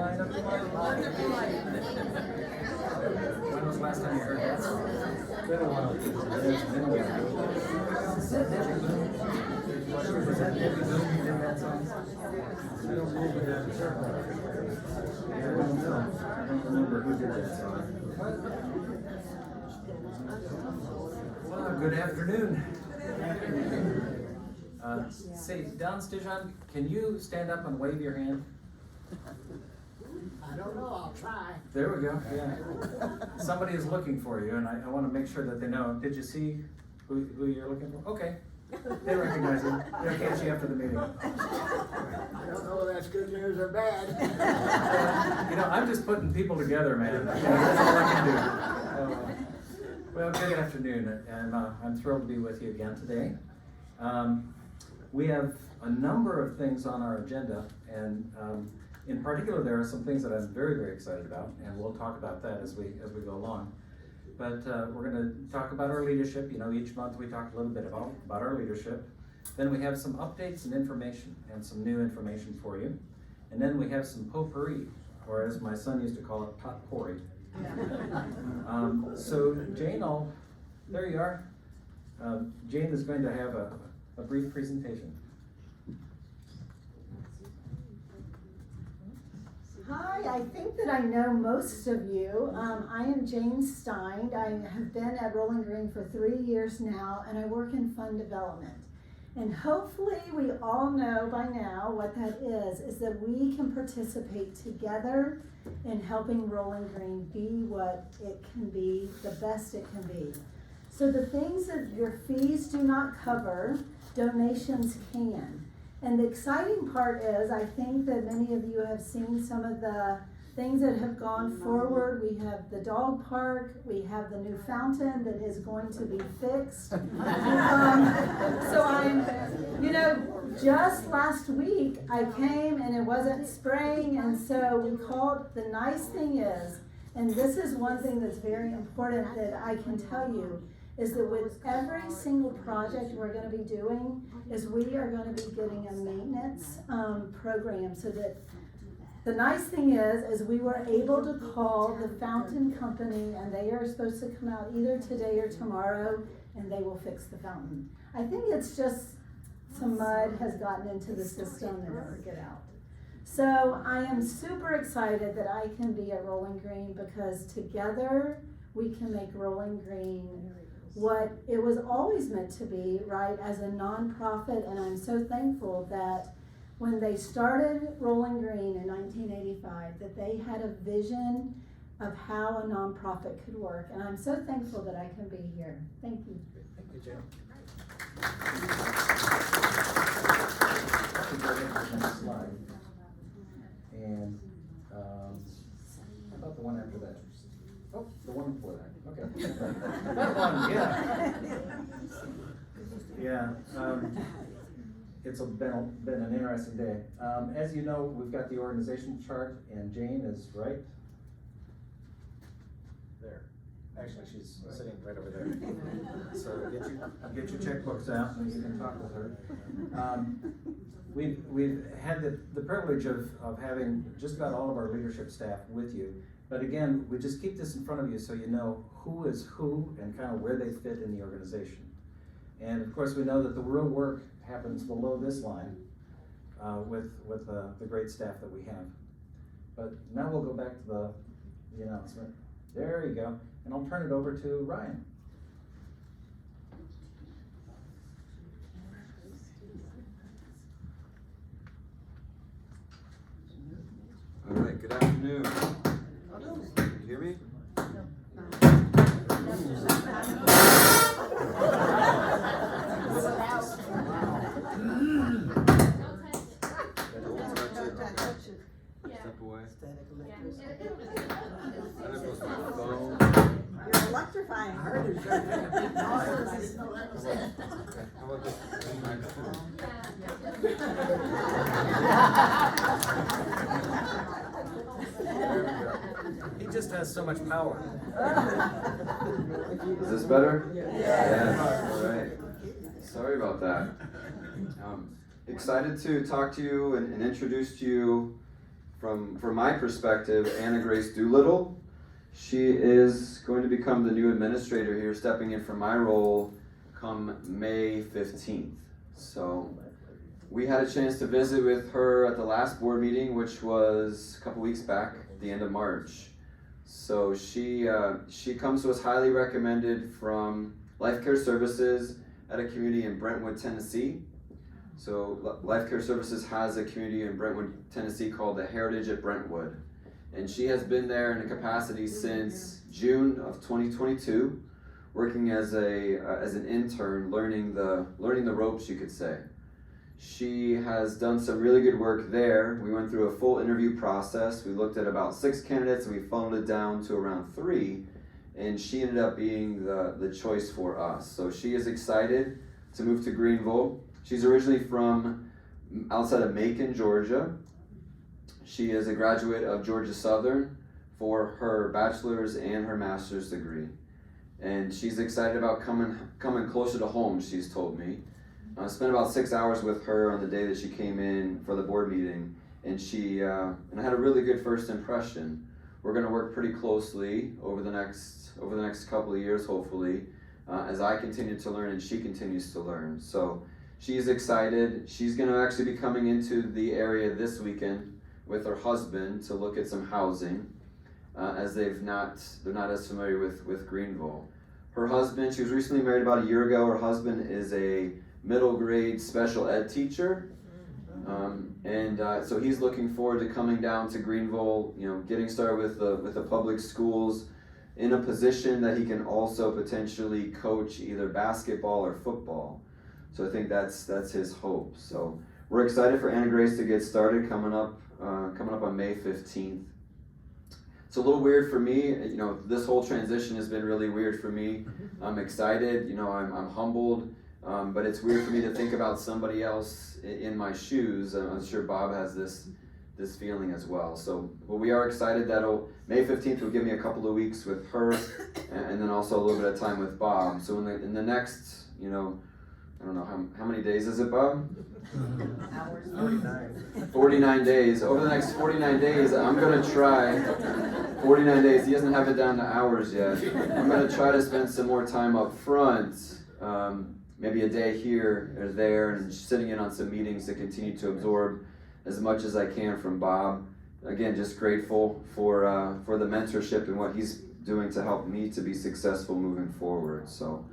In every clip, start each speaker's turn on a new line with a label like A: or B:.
A: Line up my line. When was the last time you heard that song? It's been a while. It's been a while. Was that Debbie Boone who did that song? I don't remember that. I don't know. I don't remember who did that song. Well, good afternoon. Say, Don Stijan, can you stand up and wave your hand?
B: I don't know, I'll try.
A: There we go, yeah. Somebody is looking for you, and I want to make sure that they know. Did you see who you're looking for? Okay. They recognize you. They'll catch you after the meeting.
B: I don't know if that's good news or bad.
A: You know, I'm just putting people together, man. That's all I can do. Well, good afternoon, and I'm thrilled to be with you again today. We have a number of things on our agenda, and in particular, there are some things that I'm very, very excited about, and we'll talk about that as we go along. But we're going to talk about our leadership. You know, each month we talk a little bit about our leadership. Then we have some updates and information, and some new information for you. And then we have some potpourri, or as my son used to call it, potpourri. So Jane, there you are. Jane is going to have a brief presentation.
C: Hi, I think that I know most of you. I am Jane Stein. I have been at Rolling Green for 3 years now, and I work in fund development. And hopefully we all know by now what that is that we can participate together in helping Rolling Green be what it can be, the best it can be. So the things that your fees do not cover, donations can. And the exciting part is, I think that many of you have seen some of the things that have gone forward. We have the dog park, we have the new fountain that is going to be fixed. So just last week I came and it wasn't spraying, and so we called. The nice thing is, and this is one thing that's very important that I can tell you, is that with every single project we're going to be doing, is we are going to be getting a maintenance program, so that the nice thing is we were able to call the fountain company, and they are supposed to come out either today or tomorrow, and they will fix the fountain. I think it's just some mud has gotten into the system and it'll get out. So I am super excited that I can be at Rolling Green, because together we can make Rolling Green what it was always meant to be, right, as a nonprofit. And I'm so thankful that when they started Rolling Green in 1985, that they had a vision of how a nonprofit could work. And I'm so thankful that I can be here. Thank you.
A: Thank you, Jane. Next slide. And how about the one after that? Oh, the one before that. Okay. That one, yeah. Yeah. It's been an interesting day. As you know, we've got the organization chart, and Jane is right there. Actually, she's sitting right over there. So get your checkbooks out, and you can talk with her. We've had the privilege of having just about all of our leadership staff with you. But again, we just keep this in front of you so you know who is who and kind of where they fit in the organization. And of course, we know that the real work happens below this line with the great staff that we have. But now we'll go back to the announcement. There you go. And I'll turn it over to Ryan.
D: All right, good afternoon. Can you hear me? Step away. I just was my phone.
E: You're electrifying her.
D: How about this microphone?
A: He just has so much power.
D: Is this better? Yes. All right. Sorry about that. Excited to talk to you and introduce to you from my perspective, Anna Grace Doolittle. She is going to become the new administrator here, stepping in for my role come May 15th. So we had a chance to visit with her at the last board meeting, which was a couple weeks back, the end of March. So she comes to us highly recommended from Life Care Services at a community in Brentwood, Tennessee. So Life Care Services has a community in Brentwood, Tennessee called the Heritage at Brentwood. And she has been there in a capacity since June of 2022, working as an intern, learning the ropes, you could say. She has done some really good work there. We went through a full interview process. We looked at about 6 candidates and we funneled it down to around 3. And she ended up being the choice for us. So she is excited to move to Greenville. She's originally from outside of Macon, Georgia. She is a graduate of Georgia Southern for her bachelor's and her master's degree. And she's excited about coming closer to home, she's told me. I spent about 6 hours with her on the day that she came in for the board meeting, and I had a really good first impression. We're going to work pretty closely over the next couple of years, hopefully, as I continue to learn and she continues to learn. So she's excited. She's going to actually be coming into the area this weekend with her husband to look at some housing, as they're not as familiar with Greenville. Her husband, she was recently married about a year ago. Her husband is a middle grade special ed teacher, so he's looking forward to coming down to Greenville, getting started with the public schools in a position that he can also potentially coach either basketball or football. So I think that's his hope. So we're excited for Anna Grace to get started coming up on May 15th. It's a little weird for me, this whole transition has been really weird for me. I'm excited, I'm humbled. But it's weird for me to think about somebody else in my shoes. I'm sure Bob has this feeling as well. So, but we are excited that May 15th will give me a couple of weeks with her, and then also a little bit of time with Bob. So in the next, I don't know how many days is it, Bob? 49 days. Over the next 49 days, I'm gonna try. 49 days. He doesn't have it down to hours yet. I'm gonna try to spend some more time up front. Maybe a day here or there, and sitting in on some meetings to continue to absorb as much as I can from Bob. Again, just grateful for the mentorship and what he's doing to help me to be successful moving forward. So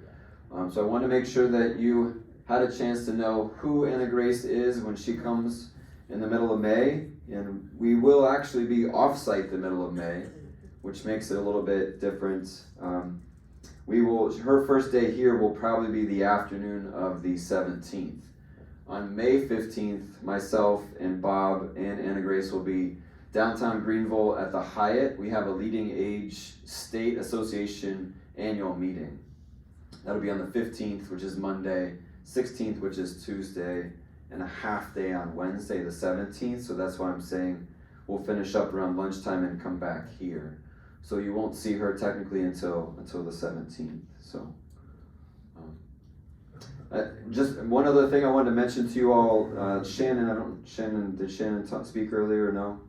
D: I want to make sure that you had a chance to know who Anna Grace is when she comes in the middle of May, and we will actually be off-site the middle of May, which makes it a little bit different. Her first day here will probably be the afternoon of the 17th. On May 15th, myself and Bob and Anna Grace will be downtown Greenville at the Hyatt. We have a Leading Age State Association annual meeting. That'll be on the 15th, which is Monday, 16th, which is Tuesday, and a half day on Wednesday, the 17th. So that's why I'm saying we'll finish up around lunchtime and come back here. So you won't see her technically until the 17th. So just one other thing I wanted to mention to you all, Shannon, did Shannon speak earlier or no?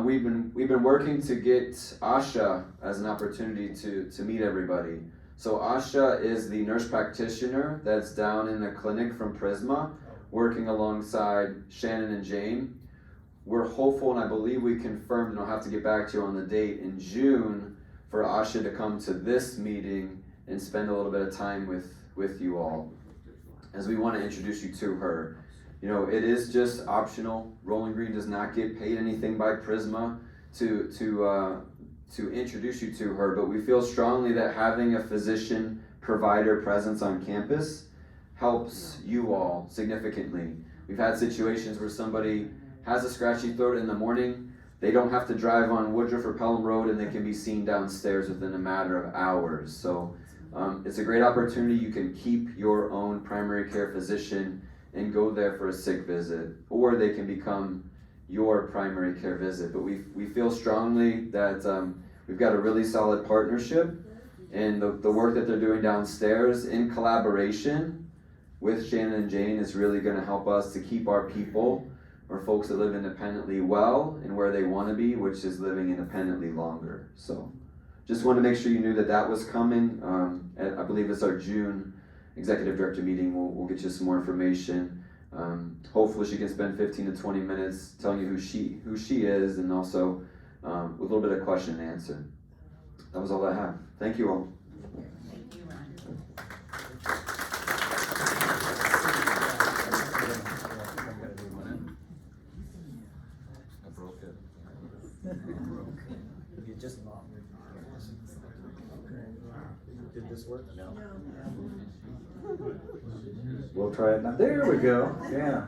D: We've been working to get Asha as an opportunity to meet everybody. So Asha is the nurse practitioner that's down in the clinic from Prisma, working alongside Shannon and Jane. We're hopeful, and I believe we confirmed, and I'll have to get back to you on the date, in June for Asha to come to this meeting and spend a little bit of time with you all, as we want to introduce you to her. It is just optional. Rolling Green does not get paid anything by Prisma to introduce you to her, but we feel strongly that having a physician provider presence on campus helps you all significantly. We've had situations where somebody has a scratchy throat in the morning, they don't have to drive on Woodruff or Pelham Road, and they can be seen downstairs within a matter of hours. So it's a great opportunity. You can keep your own primary care physician and go there for a sick visit, or they can become your primary care visit. But we feel strongly that we've got a really solid partnership, and the work that they're doing downstairs in collaboration with Shannon and Jane is really going to help us to keep our people or folks that live independently well and where they want to be, which is living independently longer. So just want to make sure you knew that that was coming. I believe it's our June executive director meeting. We'll get you some more information. Hopefully she can spend 15 to 20 minutes telling you who she is, and also with a little bit of question and answer. That was all I have. Thank you all.
E: Thank you, Ryan.
A: I broke it. You just lost. Did this work? No. We'll try it now. There we go. Yeah.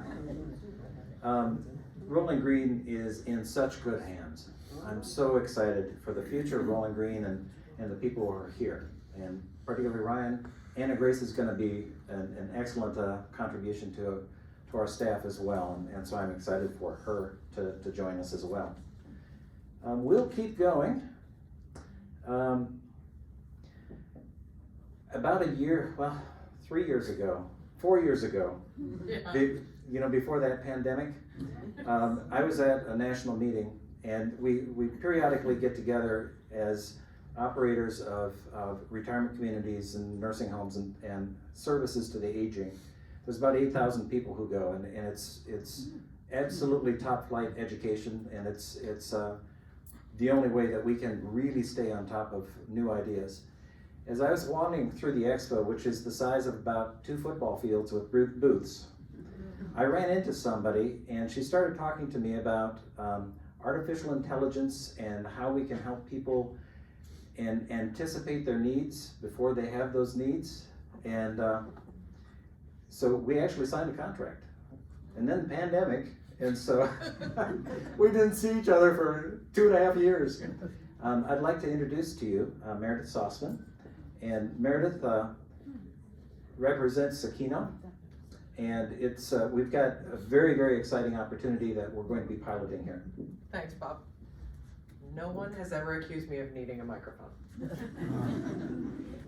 A: Rolling Green is in such good hands. I'm so excited for the future of Rolling Green and the people who are here, and particularly Ryan. Anna Grace is going to be an excellent contribution to our staff as well, and so I'm excited for her to join us as well. We'll keep going. About 3 years ago, 4 years ago, before that pandemic, I was at a national meeting, and we periodically get together as operators of retirement communities and nursing homes and services to the aging. There's about 8,000 people who go, and it's absolutely top flight education, and it's the only way that we can really stay on top of new ideas. As I was wandering through the expo, which is the size of about 2 football fields with booths, I ran into somebody, and she started talking to me about artificial intelligence and how we can help people and anticipate their needs before they have those needs. And so we actually signed a contract. And then the pandemic, and so we didn't see each other for 2.5 years. I'd like to introduce to you Meredith Sossman. And Meredith represents Sakino. And it's we've got a very, very exciting opportunity that we're going to be piloting here.
F: Thanks, Bob. No one has ever accused me of needing a microphone.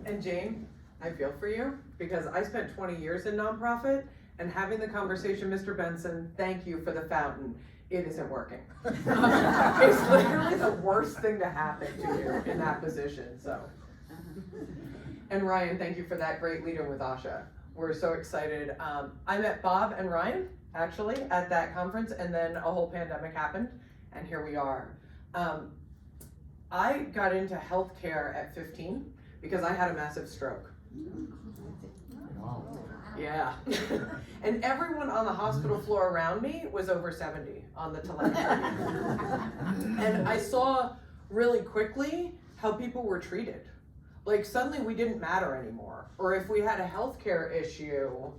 F: And Jane, I feel for you, because I spent 20 years in nonprofit, and having the conversation, Mr. Benson, thank you for the fountain, it isn't working. It's literally the worst thing to happen to you in that position, so. And Ryan, thank you for that great leader with Asha. We're so excited. I met Bob and Ryan, actually, at that conference, and then a whole pandemic happened, and here we are. I got into healthcare at 15 because I had a massive stroke.
A: Wow.
F: Yeah. And everyone on the hospital floor around me was over 70 on the telemetry. And I saw really quickly how people were treated. Like suddenly we didn't matter anymore. Or if we had a healthcare issue,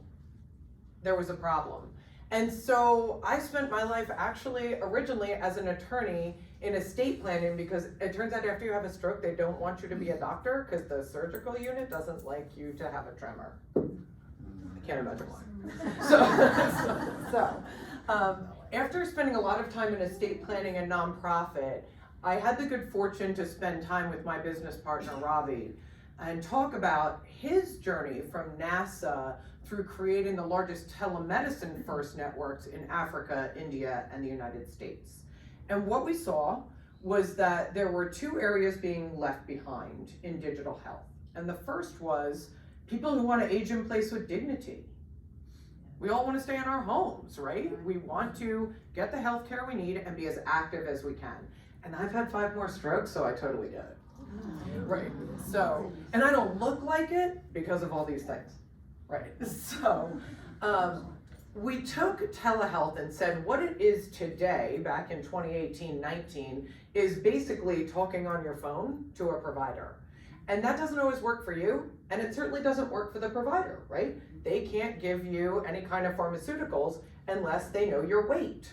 F: there was a problem. And so I spent my life actually originally as an attorney in estate planning, because it turns out after you have a stroke, they don't want you to be a doctor because the surgical unit doesn't like you to have a tremor. I can't imagine why. So after spending a lot of time in estate planning and nonprofit, I had the good fortune to spend time with my business partner, Ravi, and talk about his journey from NASA through creating the largest telemedicine first networks in Africa, India, and the United States. And what we saw was that there were 2 areas being left behind in digital health. And the first was people who want to age in place with dignity. We all want to stay in our homes, right? We want to get the health care we need and be as active as we can. And I've had 5 more strokes, so I totally get it. Right, so, and I don't look like it because of all these things, right? So, we took telehealth and said what it is today, back in 2018-19, is basically talking on your phone to a provider. And that doesn't always work for you, and it certainly doesn't work for the provider, right? They can't give you any kind of pharmaceuticals unless they know your weight.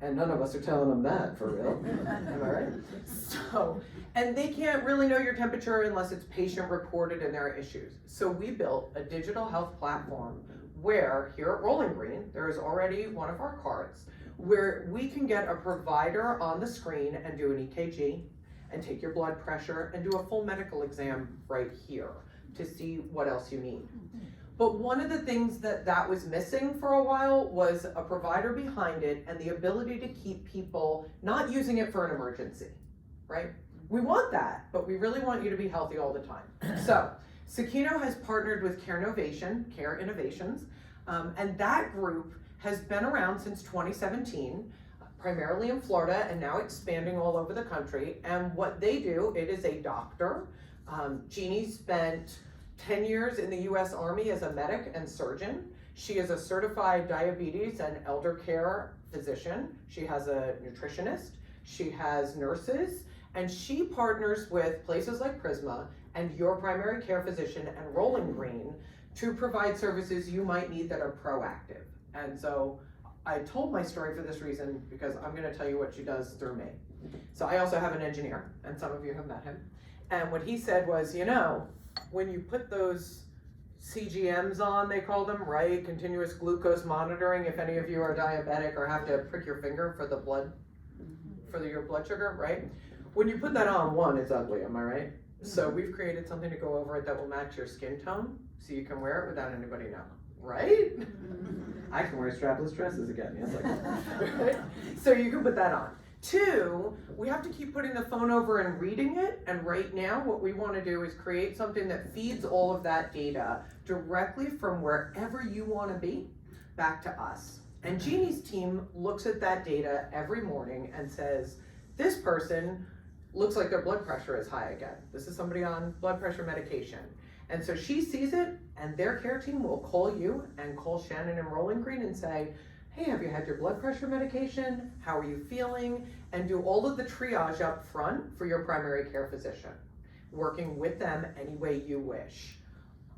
F: And none of us are telling them that, for real. Am I right? So, and they can't really know your temperature unless it's patient reported and there are issues. So we built a digital health platform where, here at Rolling Green, there is already one of our cards, where we can get a provider on the screen and do an EKG, and take your blood pressure, and do a full medical exam right here to see what else you need. But one of the things that was missing for a while was a provider behind it and the ability to keep people not using it for an emergency, right? We want that, but we really want you to be healthy all the time. So, Sakino has partnered with Care Innovations, and that group has been around since 2017, primarily in Florida and now expanding all over the country. And what they do, it is a doctor. Jeannie spent 10 years in the US Army as a medic and surgeon. She is a certified diabetes and elder care physician. She has a nutritionist. She has nurses. And she partners with places like Prisma and your primary care physician and Rolling Green to provide services you might need that are proactive. And so I told my story for this reason because I'm gonna tell you what she does through me. So I also have an engineer, and some of you have met him. And what he said was, you know, when you put those CGMs on, they call them, right? Continuous glucose monitoring, if any of you are diabetic or have to prick your finger for the blood, for your blood sugar, right? When you put that on, one, it's ugly, am I right? So we've created something to go over it that will match your skin tone, so you can wear it without anybody knowing, right? I can wear strapless dresses again, yes I can. Right? So you can put that on. Two, we have to keep putting the phone over and reading it, and right now what we want to do is create something that feeds all of that data directly from wherever you want to be back to us. And Jeannie's team looks at that data every morning and says, this person looks like their blood pressure is high again. This is somebody on blood pressure medication. And so she sees it, and their care team will call you and call Shannon and Rolling Green and say, hey, have you had your blood pressure medication? How are you feeling? And do all of the triage up front for your primary care physician, working with them any way you wish.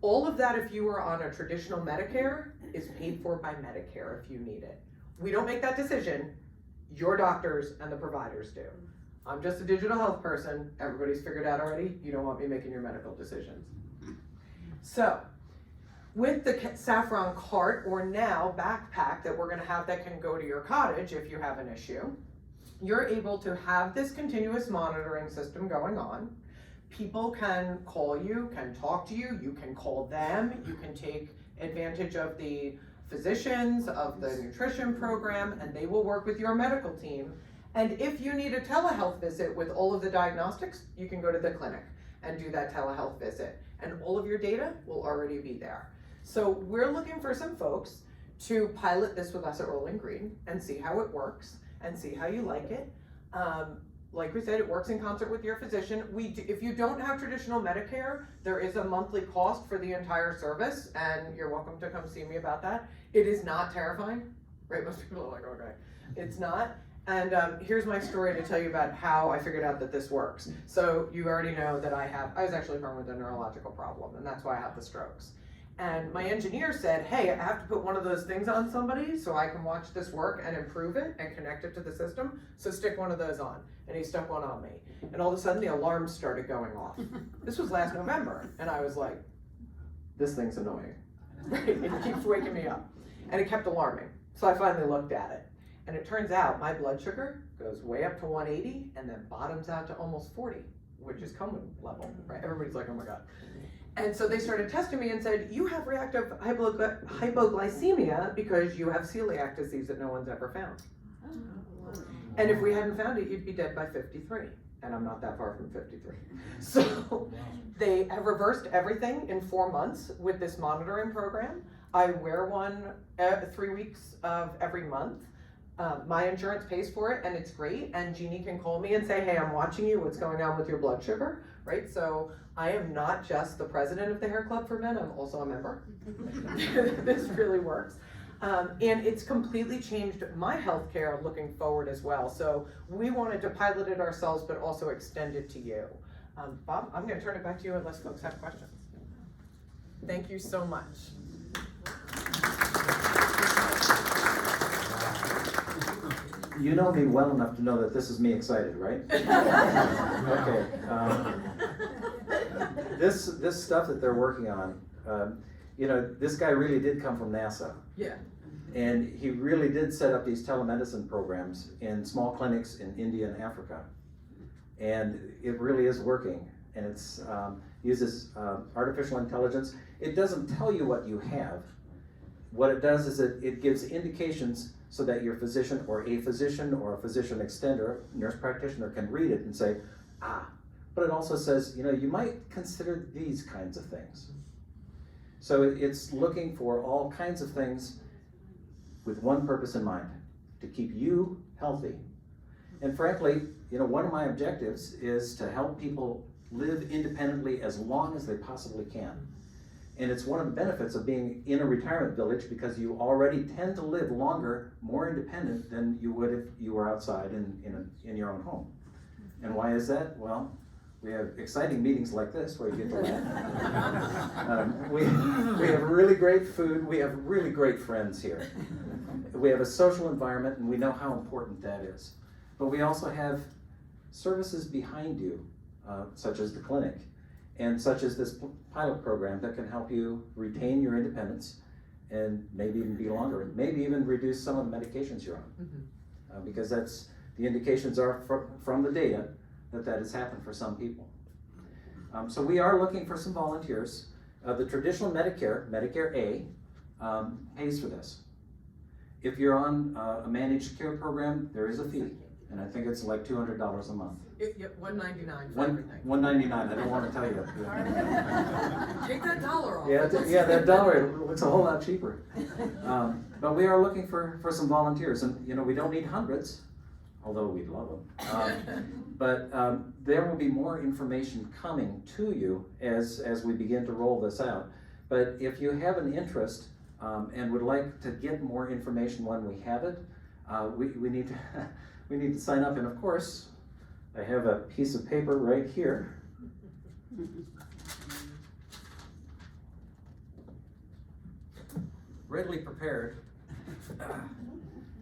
F: All of that, if you are on a traditional Medicare, is paid for by Medicare if you need it. We don't make that decision, your doctors and the providers do. I'm just a digital health person, everybody's figured out already, you don't want me making your medical decisions. So, with the Saffron cart, or now backpack that we're gonna have that can go to your cottage if you have an issue, you're able to have this continuous monitoring system going on. People can call you, can talk to you, you can call them, you can take advantage of the physicians, of the nutrition program, and they will work with your medical team. And if you need a telehealth visit with all of the diagnostics, you can go to the clinic and do that telehealth visit. And all of your data will already be there. So we're looking for some folks to pilot this with us at Rolling Green and see how it works and see how you like it. Like we said, it works in concert with your physician. If you don't have traditional Medicare, there is a monthly cost for the entire service, and you're welcome to come see me about that. It is not terrifying, right? Most people are like, okay, it's not. And here's my story to tell you about how I figured out that this works. So you already know that I was actually born with a neurological problem, and that's why I have the strokes. And my engineer said, hey, I have to put one of those things on somebody so I can watch this work and improve it and connect it to the system, so stick one of those on. And he stuck one on me. And all of a sudden the alarms started going off. This was last November, and I was like, this thing's annoying. It keeps waking me up. And it kept alarming. So I finally looked at it. And it turns out my blood sugar goes way up to 180 and then bottoms out to almost 40, which is coma level, right? Everybody's like, oh my God. And so they started testing me and said, you have reactive hypoglycemia because you have celiac disease that no one's ever found. And if we hadn't found it, you'd be dead by 53. And I'm not that far from 53. So they have reversed everything in 4 months with this monitoring program. I wear one 3 weeks of every month. My insurance pays for it, and it's great. And Jeannie can call me and say, hey, I'm watching you, what's going on with your blood sugar, right? So I am not just the president of the Hair Club for Men, I'm also a member. This really works. And it's completely changed my healthcare looking forward as well. So we wanted to pilot it ourselves, but also extend it to you. Bob, I'm gonna turn it back to you unless folks have questions. Thank you so much.
A: You know me well enough to know that this is me excited, right? Okay. This stuff that they're working on, you know, this guy really did come from NASA.
F: Yeah.
A: And he really did set up these telemedicine programs in small clinics in India and Africa. And it really is working. and it's uses artificial intelligence. It doesn't tell you what you have. What it does is it gives indications so that your physician or a physician extender, nurse practitioner can read it and say, but it also says, you might consider these kinds of things. So it's looking for all kinds of things with one purpose in mind, to keep you healthy. And frankly, one of my objectives is to help people live independently as long as they possibly can. And it's one of the benefits of being in a retirement village, because you already tend to live longer, more independent than you would if you were outside in your own home. And why is that? Well, we have exciting meetings like this where you get to laugh. We have really great food. We have really great friends here. We have a social environment, and we know how important that is. But we also have services behind you, such as the clinic, and such as this pilot program that can help you retain your independence and maybe even be longer, maybe even reduce some of the medications you're on. Because the indications are from the data that has happened for some people. So we are looking for some volunteers. The traditional Medicare A, pays for this. If you're on a managed care program, there is a fee, and I think it's like $200 a month.
F: Yep, $199 for everything.
A: $199, I don't want to tell you.
F: Take that dollar off.
A: Yeah, that dollar looks a whole lot cheaper. But we are looking for some volunteers, and we don't need hundreds, although we'd love them. But there will be more information coming to you as we begin to roll this out. But if you have an interest and would like to get more information when we have it, we need to sign up. And of course, I have a piece of paper right here. Readily prepared.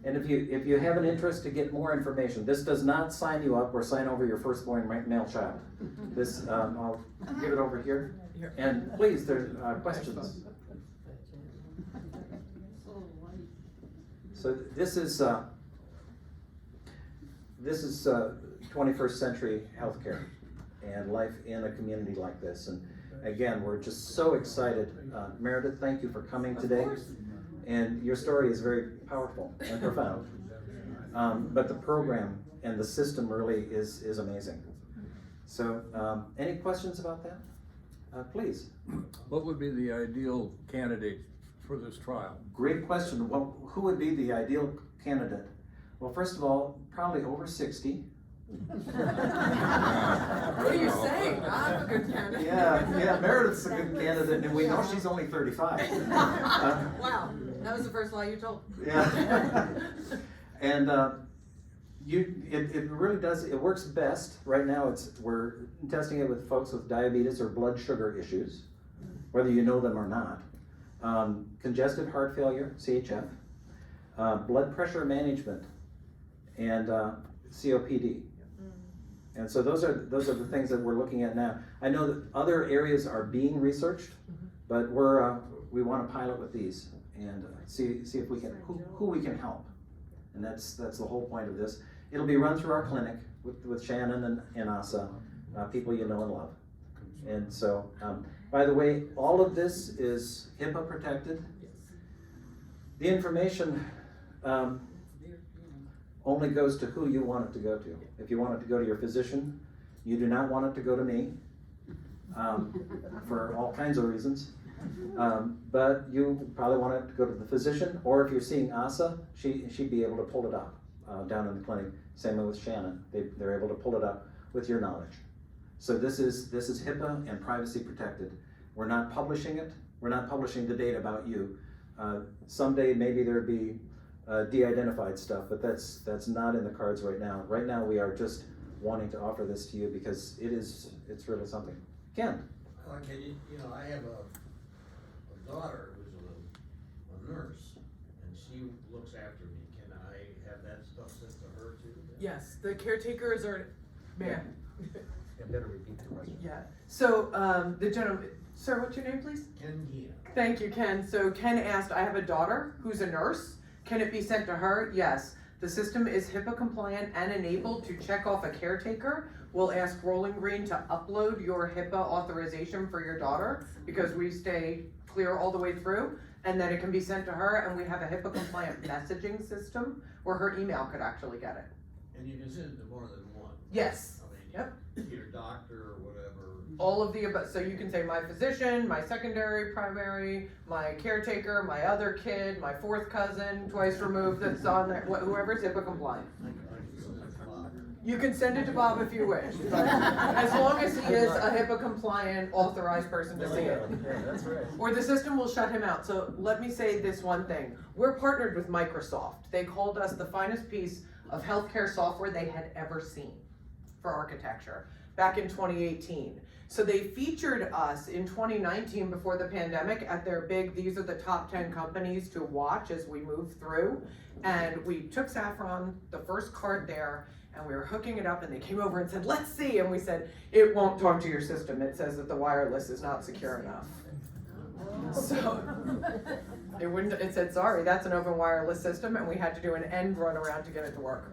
A: And if you have an interest to get more information, this does not sign you up or sign over your firstborn male child. This, I'll give it over here. And please, there's questions. So this is 21st century healthcare and life in a community like this. And again, we're just so excited. Meredith, thank you for coming today. And your story is very powerful and profound. But the program and the system really is amazing. So any questions about that? Please.
G: What would be the ideal candidate for this trial?
A: Great question. Well, who would be the ideal candidate? Well, first of all, probably over 60.
F: What are you saying? I'm a good candidate.
A: Yeah, Meredith's a good candidate, and we know she's only 35.
F: Wow, that was the first lie you told.
A: Yeah. And it really does, it works best. Right now we're testing it with folks with diabetes or blood sugar issues, whether you know them or not. Congestive heart failure, CHF, blood pressure management, and COPD. And so those are the things that we're looking at now. I know that other areas are being researched, but we want to pilot with these and see if we can who we can help. And that's the whole point of this. It'll be run through our clinic with Shannon and Asa, people you know and love. And so, by the way, all of this is HIPAA protected. The information only goes to who you want it to go to. If you want it to go to your physician, you do not want it to go to me, for all kinds of reasons. But you probably want it to go to the physician, or if you're seeing Asa, she'd be able to pull it up down in the clinic. Same way with Shannon, they're able to pull it up with your knowledge. So this is HIPAA and privacy protected. We're not publishing it. We're not publishing the data about you. Someday maybe there'd be de-identified stuff, but that's not in the cards right now. Right now we are just wanting to offer this to you because it's really something. Ken?
B: Can I have a daughter who's a nurse, and she looks after me. Can I have that stuff sent to her too?
F: Yes, the caretakers are, man.
A: You better repeat the question.
F: Yeah, so the gentleman, sir, what's your name, please?
B: Ken Gia.
F: Thank you, Ken. So Ken asked, I have a daughter who's a nurse. Can it be sent to her? Yes. The system is HIPAA compliant and enabled to check off a caretaker. We'll ask Rolling Green to upload your HIPAA authorization for your daughter because we stay clear all the way through, and then it can be sent to her, and we have a HIPAA compliant messaging system where her email could actually get it.
B: And you can send it to more than one.
F: Yes.
B: I mean,
F: Yep.
B: your doctor or whatever.
F: All of the above, so you can say my physician, my secondary, primary, my caretaker, my other kid, my fourth cousin, twice removed that's on there, whoever's HIPAA compliant. You can send it to Bob if you wish, but as long as he is a HIPAA compliant authorized person to see it.
A: Yeah, that's right.
F: Or the system will shut him out. So let me say this one thing. We're partnered with Microsoft. They called us the finest piece of healthcare software they had ever seen for architecture back in 2018. So they featured us in 2019 before the pandemic at their big, these are the top 10 companies to watch as we move through. And we took Saffron, the first cart there, and we were hooking it up, and they came over and said, let's see. And we said, it won't talk to your system. It says that the wireless is not secure enough. So it wouldn't, it said, sorry, that's an open wireless system, and we had to do an end run around to get it to work.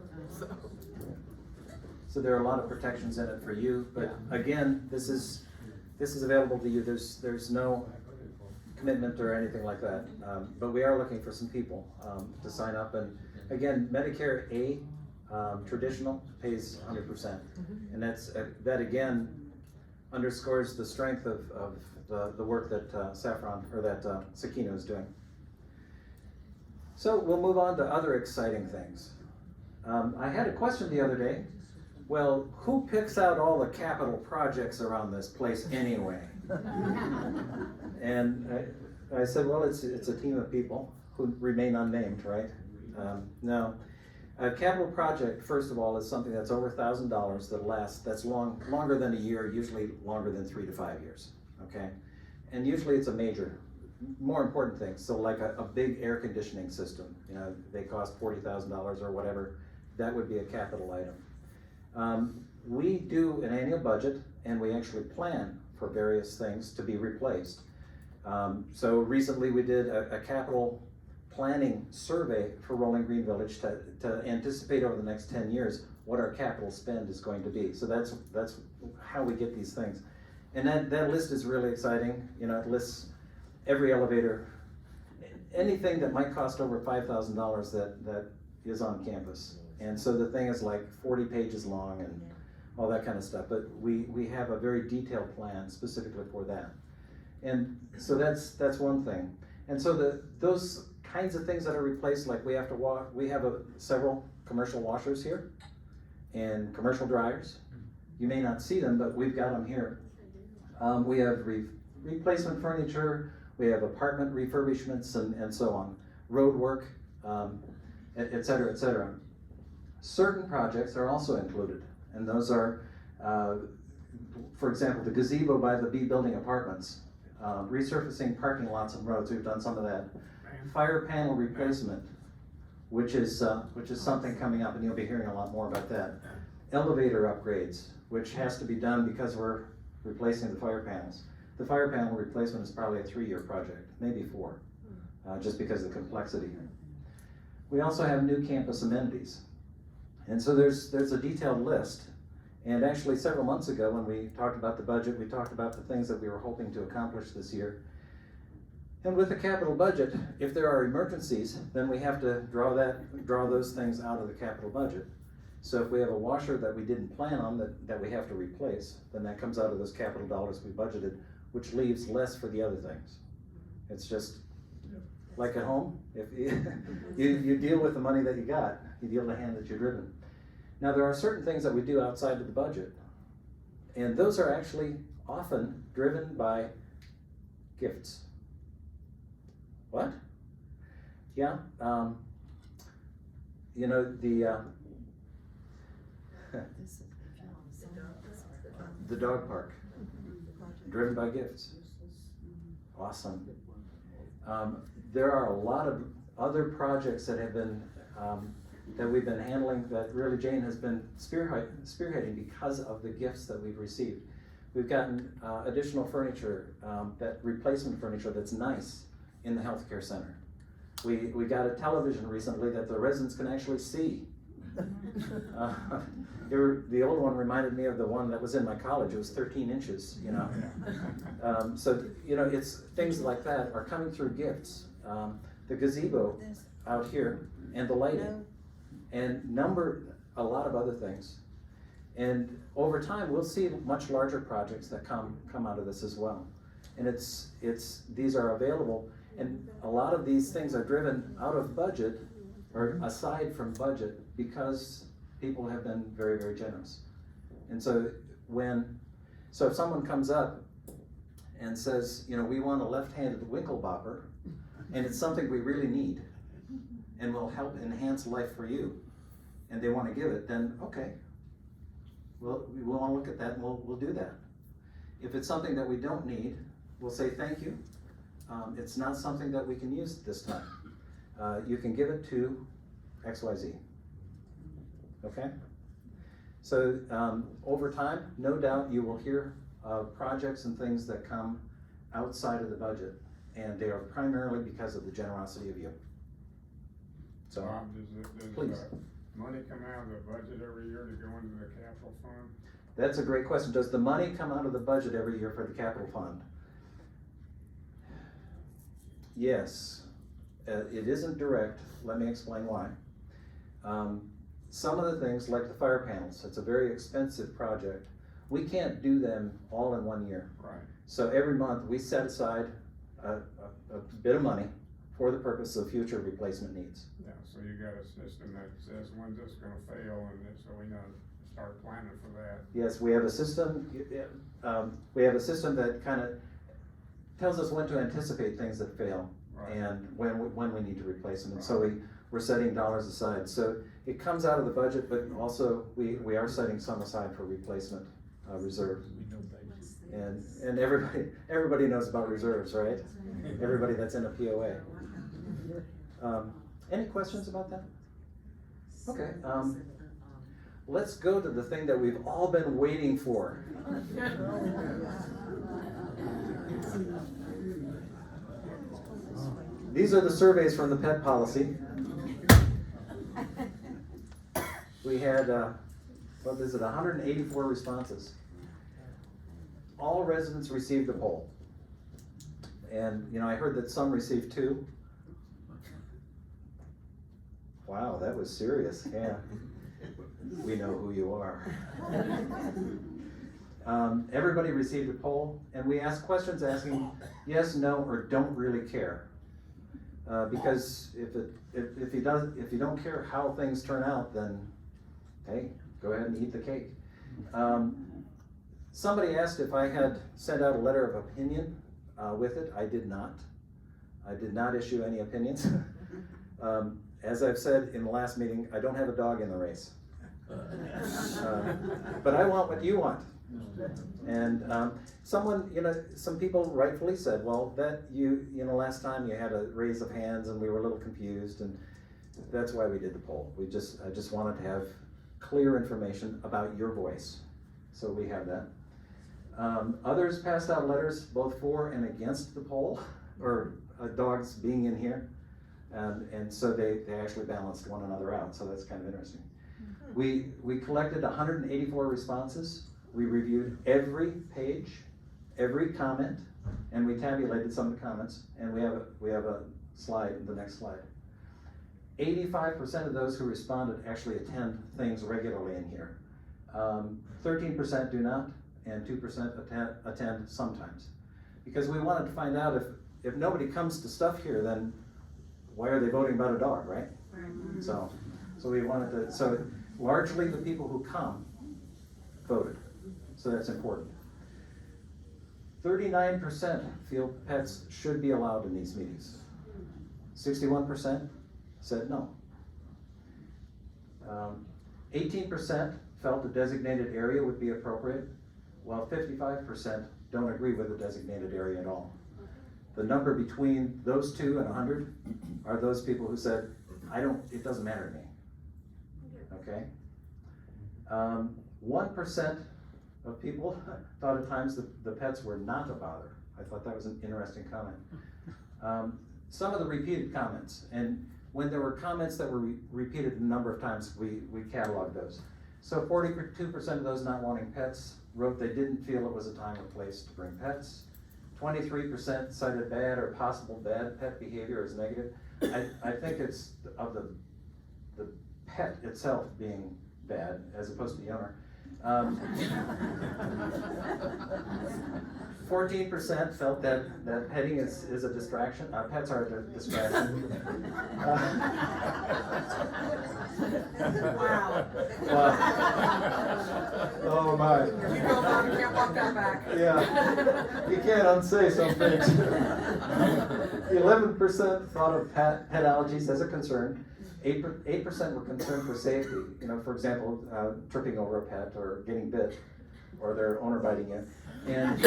A: So there are a lot of protections in it for you, but again, this is available to you. There's no commitment or anything like that. But we are looking for some people to sign up. And again, Medicare A traditional pays 100%, and that again underscores the strength of the work that Saffron or that Sakino is doing. So we'll move on to other exciting things. I had a question the other day. Well, who picks out all the capital projects around this place anyway? And I said, well, it's a team of people who remain unnamed, right? No. A capital project, first of all, is something that's over $1,000 that lasts, that's longer than a year, usually longer than 3 to 5 years, okay? And usually it's a major, more important thing. So like a big air conditioning system, you know, they cost $40,000 or whatever, that would be a capital item. We do an annual budget, and we actually plan for various things to be replaced. So recently we did a capital planning survey for Rolling Green Village to anticipate over the next 10 years what our capital spend is going to be. So that's how we get these things. And that list is really exciting. You know, it lists every elevator, anything that might cost over $5,000 that is on campus. And so the thing is like 40 pages long and all that kind of stuff. But we have a very detailed plan specifically for that. And so that's one thing. And so those kinds of things that are replaced, like we have several commercial washers here and commercial dryers. You may not see them, but we've got them here. We have replacement furniture, we have apartment refurbishments and so on, road work, et cetera, et cetera. Certain projects are also included, and those are, for example, the gazebo by the B Building Apartments, resurfacing parking lots and roads, we've done some of that. Fire panel replacement, which is something coming up, and you'll be hearing a lot more about that. Elevator upgrades, which has to be done because we're replacing the fire panels. The fire panel replacement is probably a 3-year project, maybe 4, just because of the complexity. We also have new campus amenities. And so there's a detailed list. And actually several months ago when we talked about the budget, we talked about the things that we were hoping to accomplish this year. And with the capital budget, if there are emergencies, then we have to draw those things out of the capital budget. So if we have a washer that we didn't plan on that we have to replace, then that comes out of those capital dollars we budgeted, which leaves less for the other things. It's just like at home, if you deal with the money that you got, you deal the hand that you're driven. Now there are certain things that we do outside of the budget, and those are actually often driven by gifts. What? Yeah, you know, the dog park, driven by gifts. Awesome. There are a lot of other projects that have been that we've been handling that really Jane has been spearheading because of the gifts that we've received. We've gotten additional furniture, that replacement furniture that's nice in the healthcare center. We got a television recently that the residents can actually see. The old one reminded me of the one that was in my college. It was 13 inches, you know. So, you know, it's things like that are coming through gifts. The gazebo out here and the lighting and a lot of other things. And over time, we'll see much larger projects that come out of this as well. And these are available, and a lot of these things are driven out of budget or aside from budget because people have been very, very generous. And so if someone comes up and says, you know, we want a left-handed Winklebopper, and it's something we really need, and will help enhance life for you, and they want to give it, then okay. Well, we want to look at that and we'll do that. If it's something that we don't need, we'll say thank you. It's not something that we can use this time. You can give it to XYZ. Okay? So over time, no doubt you will hear projects and things that come outside of the budget, and they are primarily because of the generosity of you. So,
H: Bob,
A: please.
H: Does money come out of the budget every year to go into the capital fund?
A: That's a great question. Does the money come out of the budget every year for the capital fund? Yes. It isn't direct. Let me explain why. Some of the things, like the fire panels, it's a very expensive project. We can't do them all in 1 year.
H: Right.
A: So every month we set aside a bit of money for the purpose of future replacement needs.
H: Yeah, so you got a system that says when's this gonna fail, and so we know to start planning for that.
A: Yes, we have a system. We have a system that kind of tells us when to anticipate things that fail,
H: Right.
A: and when we need to replace them. And so we're setting dollars aside. So it comes out of the budget, but also we are setting some aside for replacement reserve. And everybody knows about reserves, right? Everybody that's in a POA. Any questions about that? Okay. Let's go to the thing that we've all been waiting for. These are the surveys from the pet policy. We had, 184 responses. All residents received the poll. And, you know, I heard that some received 2. Wow, that was serious, yeah. We know who you are. Everybody received a poll, and we asked questions asking yes, no, or don't really care. Because if you don't care how things turn out, then hey, go ahead and eat the cake. Somebody asked if I had sent out a letter of opinion with it. I did not. I did not issue any opinions. As I've said in the last meeting, I don't have a dog in the race. But I want what you want. And some people rightfully said, well, that last time you had a raise of hands and we were a little confused, and that's why we did the poll. I just wanted to have clear information about your voice. So we have that. Others passed out letters both for and against the poll, or dogs being in here. And so they actually balanced one another out, so that's kind of interesting. We collected 184 responses. We reviewed every page, every comment, and we tabulated some of the comments, and we have a slide, the next slide. 85% of those who responded actually attend things regularly in here. 13% do not, and 2% attend sometimes. Because we wanted to find out if nobody comes to stuff here, then why are they voting about a dog, right? So we wanted to, so largely the people who come voted. So that's important. 39% feel pets should be allowed in these meetings. 61% said no. 18% felt a designated area would be appropriate, while 55% don't agree with a designated area at all. The number between those 2 and 100 are those people who said, it doesn't matter to me. Okay? 1% of people thought at times that the pets were not a bother. I thought that was an interesting comment. some of the repeated comments, and when there were comments that were repeated a number of times, we cataloged those. So 42% of those not wanting pets wrote they didn't feel it was a time or place to bring pets. 23% cited bad or possible bad pet behavior as negative. I think it's of the pet itself being bad as opposed to the owner. 14% felt that petting is a distraction. Pets are a distraction.
F: Wow.
A: Oh my.
F: You go back, you can't walk that back.
A: Yeah, you can't unsay some things. 11% thought of pet allergies as a concern. 8% were concerned for safety. You know, for example, tripping over a pet or getting bit, or their owner biting it. And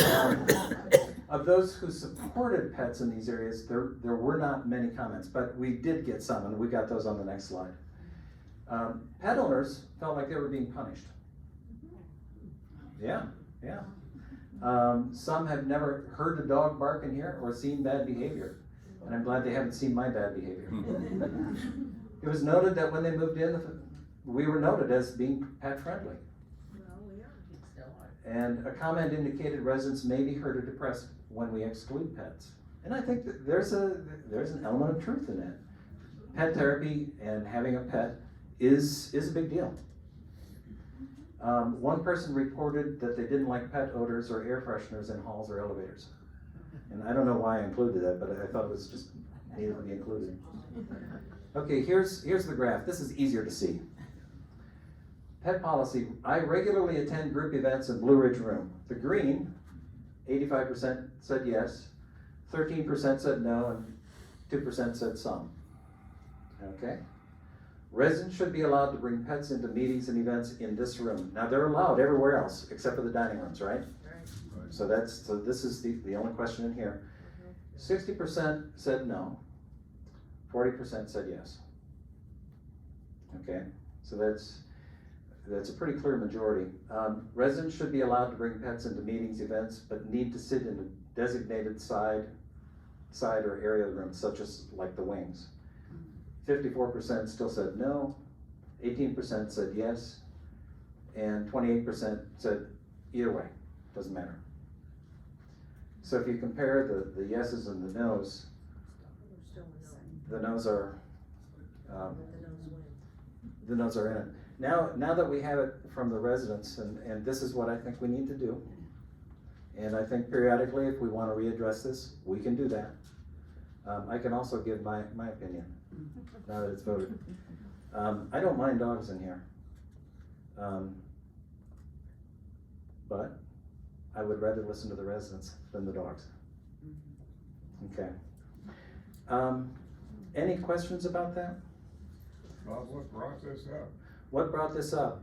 A: of those who supported pets in these areas, there were not many comments, but we did get some, and we got those on the next slide. Pet owners felt like they were being punished. Yeah. Some have never heard a dog bark in here or seen bad behavior, and I'm glad they haven't seen my bad behavior. It was noted that when they moved in, we were noted as being pet friendly. And a comment indicated residents may be hurt or depressed when we exclude pets. And I think that there's an element of truth in that. Pet therapy and having a pet is a big deal. One person reported that they didn't like pet odors or air fresheners in halls or elevators. And I don't know why I included that, but I thought it was just needed to be included. Okay, here's the graph. This is easier to see. Pet policy. I regularly attend group events in Blue Ridge Room. The green, 85% said yes, 13% said no, and 2% said some. Okay? Residents should be allowed to bring pets into meetings and events in this room. Now they're allowed everywhere else except for the dining rooms, right? So this is the only question in here. 60% said no, 40% said yes. Okay, so that's a pretty clear majority. Residents should be allowed to bring pets into meetings, events, but need to sit in a designated side or area of the room, such as like the wings. 54% still said no, 18% said yes, and 28% said either way, doesn't matter. So if you compare the yeses and the no's, the no's are in it. Now that we have it from the residents, and this is what I think we need to do, and I think periodically if we want to readdress this, we can do that. I can also give my opinion now that it's voted. I don't mind dogs in here, but I would rather listen to the residents than the dogs. Okay. Any questions about that?
H: Bob, what brought this up?
A: What brought this up?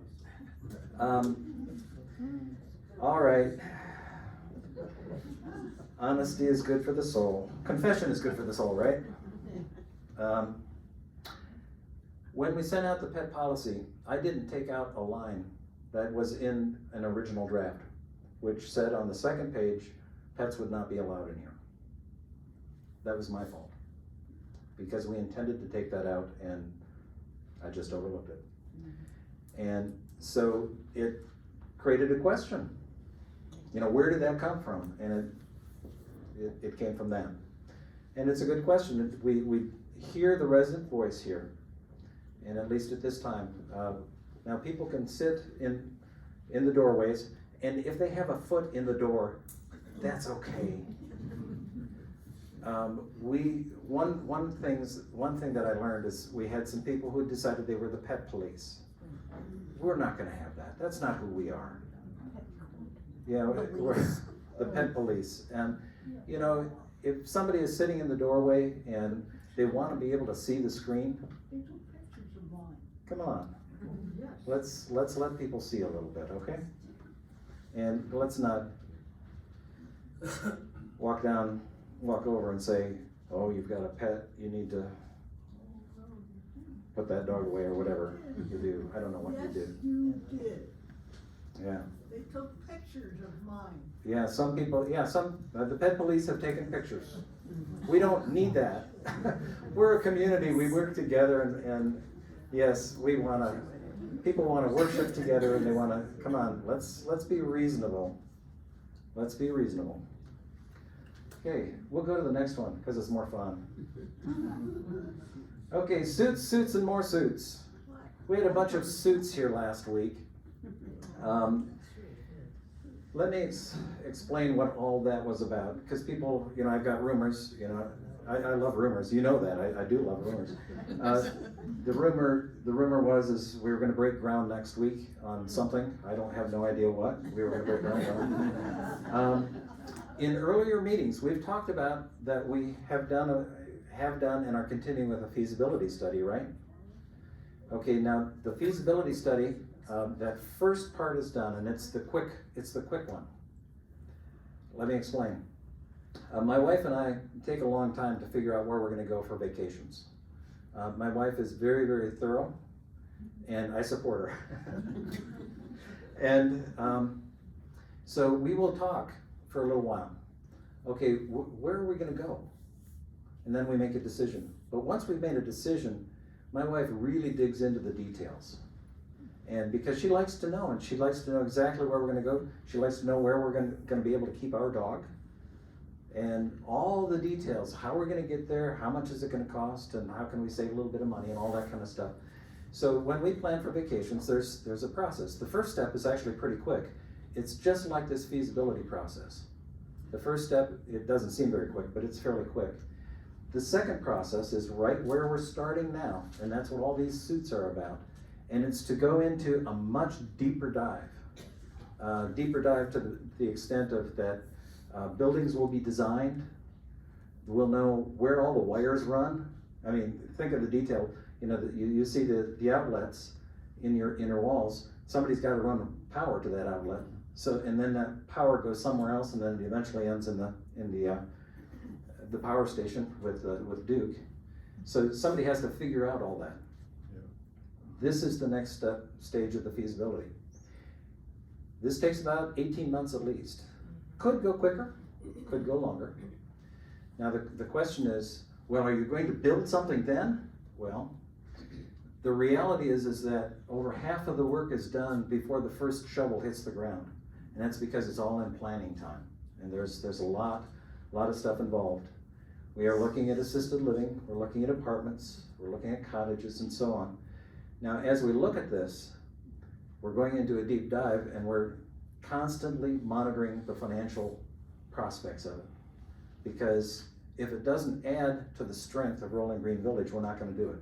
A: All right. Honesty is good for the soul. Confession is good for the soul, right? When we sent out the pet policy, I didn't take out a line that was in an original draft, which said on the second page, pets would not be allowed in here. That was my fault, because we intended to take that out and I just overlooked it. And so it created a question. You know, where did that come from? And it came from them. And it's a good question. We hear the resident voice here, and at least at this time. Now people can sit in the doorways, and if they have a foot in the door, that's okay. One thing that I learned is we had some people who decided they were the pet police. We're not gonna have that. That's not who we are. Yeah, we're the pet police. And you know, if somebody is sitting in the doorway and they want to be able to see the screen, come on. Let's let people see a little bit, okay? And let's not walk over and say, oh, you've got a pet, you need to put that dog away or whatever you do. I don't know what you did.
I: You did.
A: Yeah.
I: They took pictures of mine.
A: Yeah, some people, the pet police have taken pictures. We don't need that. We're a community, we work together, and yes, people wanna worship together, and they wanna, come on, let's be reasonable. Let's be reasonable. Okay, we'll go to the next one, because it's more fun. Okay, suits, and more suits. We had a bunch of suits here last week. Let me explain what all that was about, because people, I've got rumors, I love rumors, you know that, I do love rumors. The rumor was we were gonna break ground next week on something, I don't have no idea what, we were gonna break ground on. In earlier meetings, we've talked about that we have done and are continuing with a feasibility study, right? Okay, now the feasibility study, that first part is done, and it's the quick one. Let me explain. My wife and I take a long time to figure out where we're gonna go for vacations. My wife is very, very thorough, and I support her. And so we will talk for a little while. Okay, where are we gonna go? And then we make a decision. But once we've made a decision, my wife really digs into the details. And because she likes to know, and she likes to know exactly where we're gonna go, she likes to know where we're gonna be able to keep our dog, and all the details, how we're gonna get there, how much is it gonna cost, and how can we save a little bit of money, and all that kind of stuff. So when we plan for vacations, there's a process. The first step is actually pretty quick. It's just like this feasibility process. The first step, it doesn't seem very quick, but it's fairly quick. The second process is right where we're starting now, and that's what all these suits are about. And it's to go into a much deeper dive. Deeper dive to the extent of that buildings will be designed. We'll know where all the wires run. I mean, think of the detail. You see the outlets in your walls. Somebody's got to run power to that outlet. So, and then that power goes somewhere else, and then it eventually ends in the power station with Duke. So somebody has to figure out all that. This is the next stage of the feasibility. This takes about 18 months at least. Could go quicker, could go longer. Now the question is, well, are you going to build something then? Well, the reality is that over half of the work is done before the first shovel hits the ground. And that's because it's all in planning time. And there's a lot of stuff involved. We are looking at assisted living, we're looking at apartments, we're looking at cottages and so on. Now, as we look at this, we're going into a deep dive, and we're constantly monitoring the financial prospects of it. Because if it doesn't add to the strength of Rolling Green Village, we're not gonna do it.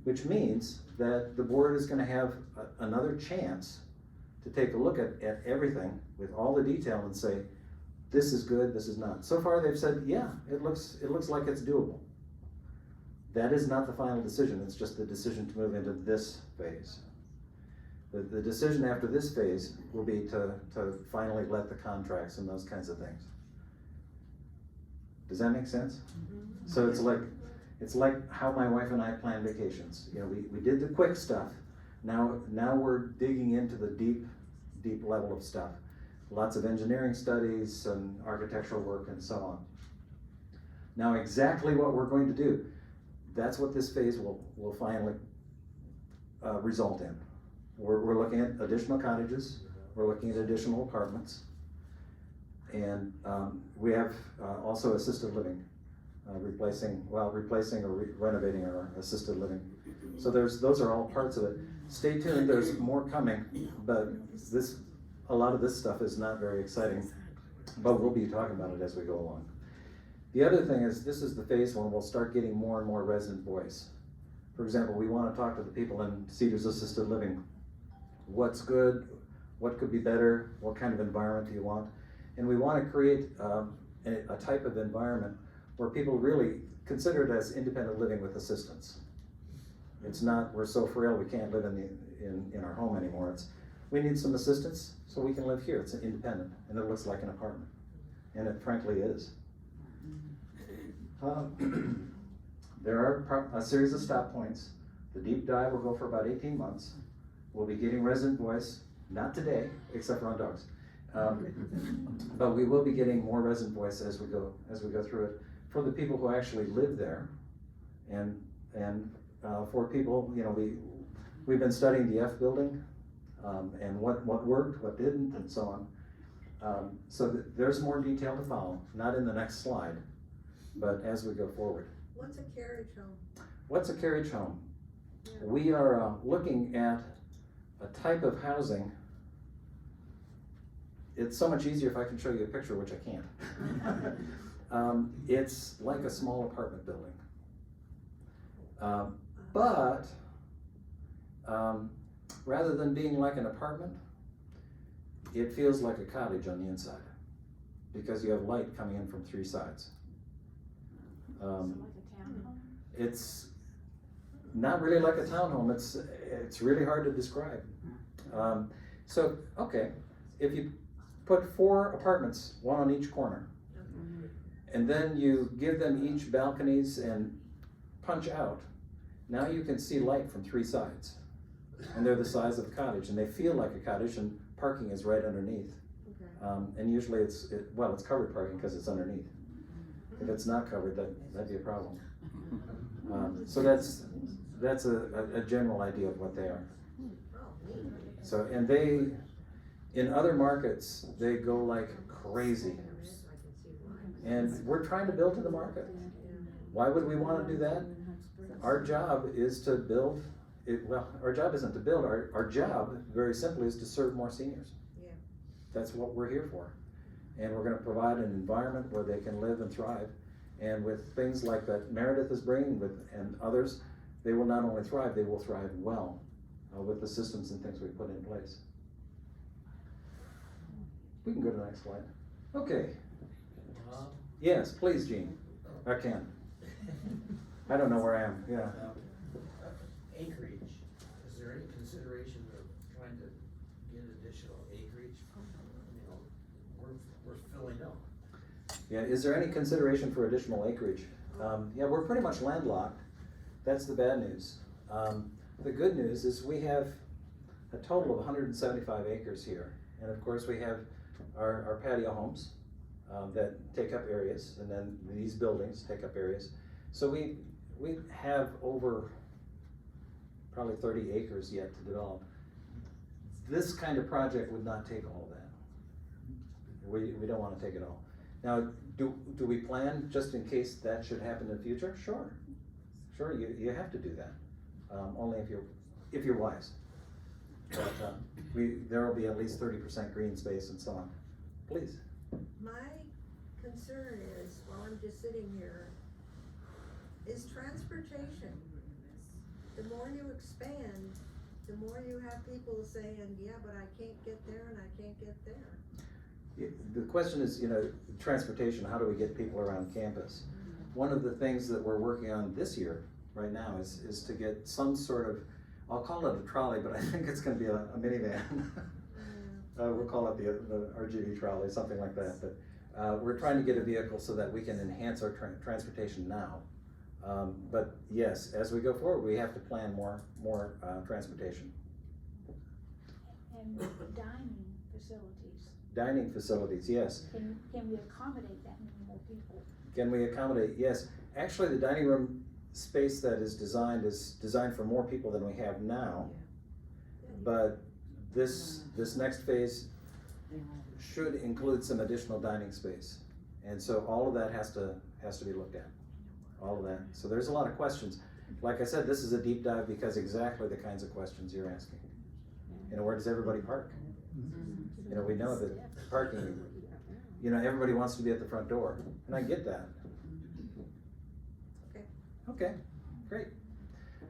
A: Which means that the board is gonna have another chance to take a look at everything with all the detail and say, this is good, this is not. So far they've said, yeah, it looks like it's doable. That is not the final decision, it's just the decision to move into this phase. The decision after this phase will be to finally let the contracts and those kinds of things. Does that make sense? Mm-hmm. So it's like how my wife and I plan vacations. We did the quick stuff. Now we're digging into the deep level of stuff. Lots of engineering studies and architectural work and so on. Now exactly what we're going to do, that's what this phase will finally result in. We're looking at additional cottages, we're looking at additional apartments, and we have also assisted living, replacing or renovating our assisted living. So those are all parts of it. Stay tuned, there's more coming, but a lot of this stuff is not very exciting, but we'll be talking about it as we go along. The other thing is, this is the phase when we'll start getting more and more resident voice. For example, we want to talk to the people in Cedars Assisted Living. What's good? What could be better? What kind of environment do you want? And we want to create a type of environment where people really consider it as independent living with assistance. It's not, we're so frail we can't live in our home anymore. It's, we need some assistance so we can live here. It's independent, and it looks like an apartment. And it frankly is. There are a series of stop points. The deep dive will go for about 18 months. We'll be getting resident voice, not today, except for on dogs. But we will be getting more resident voice as we go through it, for the people who actually live there, and for people, you know, we've been studying the F building, and what worked, what didn't, and so on. So there's more detail to follow, not in the next slide, but as we go forward.
E: What's a carriage home?
A: What's a carriage home? We are looking at a type of housing. It's so much easier if I can show you a picture, which I can't. It's like a small apartment building. But rather than being like an apartment, it feels like a cottage on the inside, because you have light coming in from 3 sides. It's not really like a townhome. It's really hard to describe. So, okay, if you put 4 apartments, 1 on each corner, and then you give them each balconies and punch out, now you can see light from 3 sides. And they're the size of a cottage, and they feel like a cottage, and parking is right underneath. And usually it's covered parking because it's underneath. If it's not covered, that'd be a problem. So that's a general idea of what they are. So, and they, in other markets, they go like crazy. And we're trying to build to the market. Why would we want to do that? Our job is to build it. Well, our job isn't to build. Our job, very simply, is to serve more seniors. That's what we're here for. And we're going to provide an environment where they can live and thrive. And with things like that Meredith is bringing and others, they will not only thrive, they will thrive well with the systems and things we put in place. We can go to the next slide. Okay. Yes, please, Gene. I can. I don't know where I am. Yeah.
B: Acreage, is there any consideration of trying to get additional acreage? You know, we're filling up.
A: Yeah, is there any consideration for additional acreage? Yeah, we're pretty much landlocked. That's the bad news. The good news is we have a total of 175 acres here. And of course we have our patio homes that take up areas, and then these buildings take up areas. So we have over probably 30 acres yet to develop. This kind of project would not take all of that. We don't want to take it all. Now, do we plan just in case that should happen in the future? Sure, you have to do that, only if you're wise. But there will be at least 30% green space and so on. Please.
E: My concern is, while I'm just sitting here, is transportation. The more you expand, the more you have people saying, yeah, but I can't get there and I can't get there.
A: The question is, transportation, how do we get people around campus? One of the things that we're working on this year, right now, is to get some sort of, I'll call it a trolley, but I think it's gonna be a minivan. We'll call it the RGV trolley, something like that. But we're trying to get a vehicle so that we can enhance our transportation now. But yes, as we go forward, we have to plan more transportation.
I: And dining facilities.
A: Dining facilities, yes.
I: Can we accommodate that many more people?
A: Can we accommodate? Yes. Actually, the dining room space that is designed for more people than we have now. But this next phase should include some additional dining space. And so all of that has to be looked at. All of that. So there's a lot of questions. Like I said, this is a deep dive because exactly the kinds of questions you're asking. Where does everybody park? We know that parking, everybody wants to be at the front door, and I get that. Okay, great.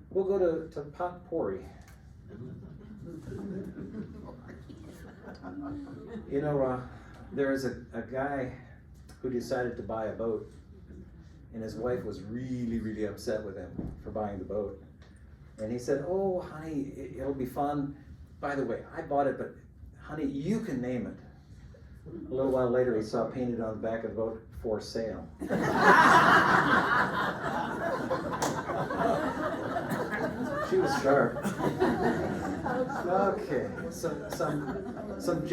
A: We'll go to potpourri. There is a guy who decided to buy a boat, and his wife was really, really upset with him for buying the boat. And he said, "Oh, honey, it'll be fun. By the way, I bought it, but honey, you can name it." A little while later, he saw painted on the back of the boat, "For sale." She was sharp. Okay, some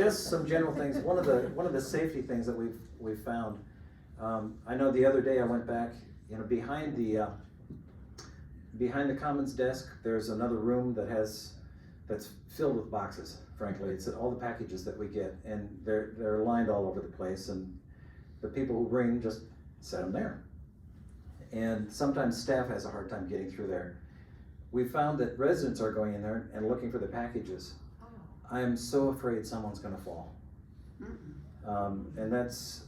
A: general things. One of the safety things that we've found. I know the other day I went back, behind the Commons desk, there's another room that's filled with boxes, frankly. It's all the packages that we get, and they're lined all over the place, and the people who bring just set them there. And sometimes staff has a hard time getting through there. We found that residents are going in there and looking for the packages. I am so afraid someone's gonna fall. And that's,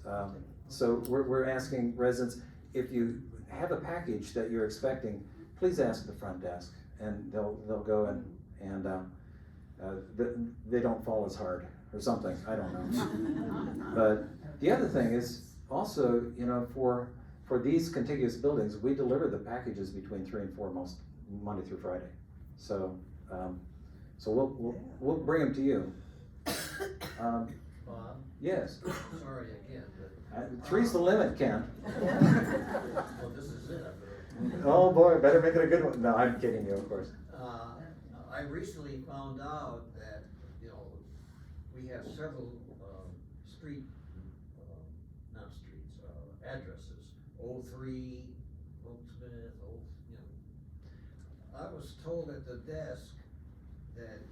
A: so we're asking residents, if you have a package that you're expecting, please ask the front desk, and they'll go and they don't fall as hard or something, I don't know. But the other thing is also, for these contiguous buildings, we deliver the packages between 3 and 4 most Monday through Friday. So, we'll bring them to you.
B: Bob,
A: Yes,
B: sorry again, but.
A: 3's the limit, Ken.
B: Well, this is it.
A: Oh boy, better make it a good one. No, I'm kidding you, of course.
B: I recently found out that, we have several, addresses, 03, Oaksmith, I was told at the desk that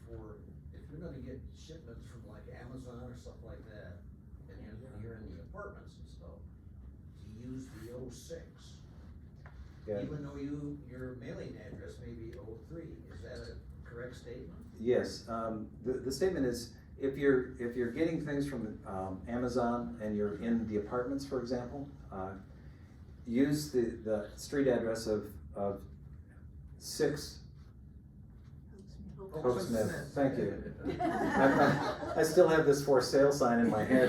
B: if you're gonna get shipments from like Amazon or stuff like that, and you're in the apartments and stuff, to use the 06.
A: Yeah.
B: Even though your mailing address may be 03, is that a correct statement?
A: Yes, the statement is, if you're getting things from Amazon and you're in the apartments, for example, use the street address of 6 Hope Smith. Thank you. I still have this for sale sign in my head.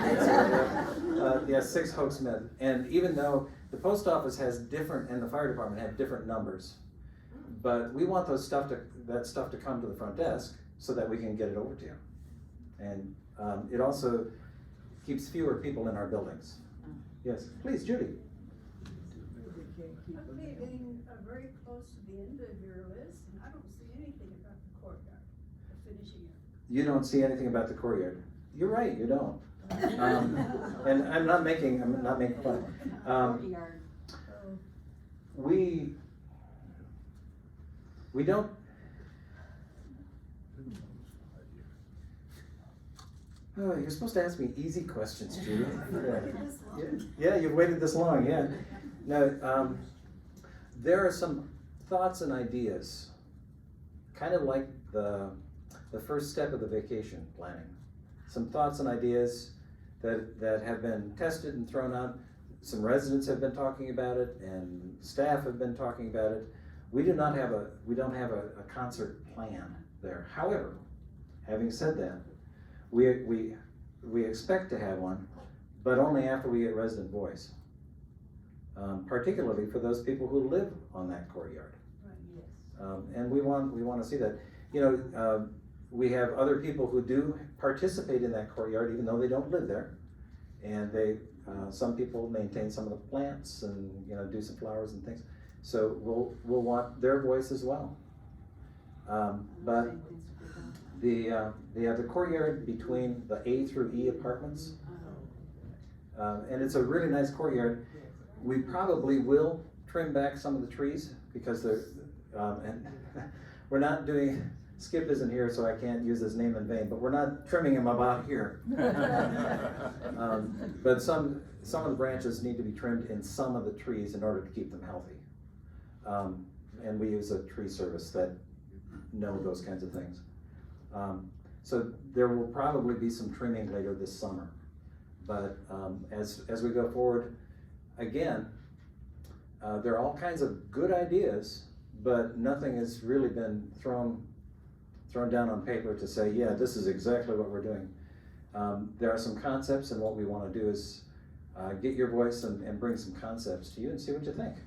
A: Yeah, 6 Hope Smith. And even though the post office has different, and the fire department have different numbers, but we want that stuff to come to the front desk so that we can get it over to you. And it also keeps fewer people in our buildings. Yes, please, Judy.
J: I'm getting very close to the end of your list, and I don't see anything about the courtyard, the finishing it.
A: You don't see anything about the courtyard. You're right, you don't. And I'm not making fun. We don't. Oh, you're supposed to ask me easy questions, Judy. Yeah, you've waited this long, yeah. No, there are some thoughts and ideas, kind of like the first step of the vacation planning. Some thoughts and ideas that have been tested and thrown out. Some residents have been talking about it, and staff have been talking about it. We don't have a concert plan there. However, having said that, we expect to have one, but only after we get resident voice. Particularly for those people who live on that courtyard.
J: Right, yes.
A: And we want to see that. We have other people who do participate in that courtyard even though they don't live there. And some people maintain some of the plants and do some flowers and things. So we'll want their voice as well. But the courtyard between the A through E apartments, and it's a really nice courtyard. We probably will trim back some of the trees because and we're not doing. Skip isn't here, so I can't use his name in vain. But we're not trimming him about here. But some of the branches need to be trimmed in some of the trees in order to keep them healthy. And we use a tree service that know those kinds of things. So there will probably be some trimming later this summer. But as we go forward, again, there are all kinds of good ideas, but nothing has really been thrown down on paper to say, yeah, this is exactly what we're doing. There are some concepts, and what we want to do is get your voice and bring some concepts to you and see what you think.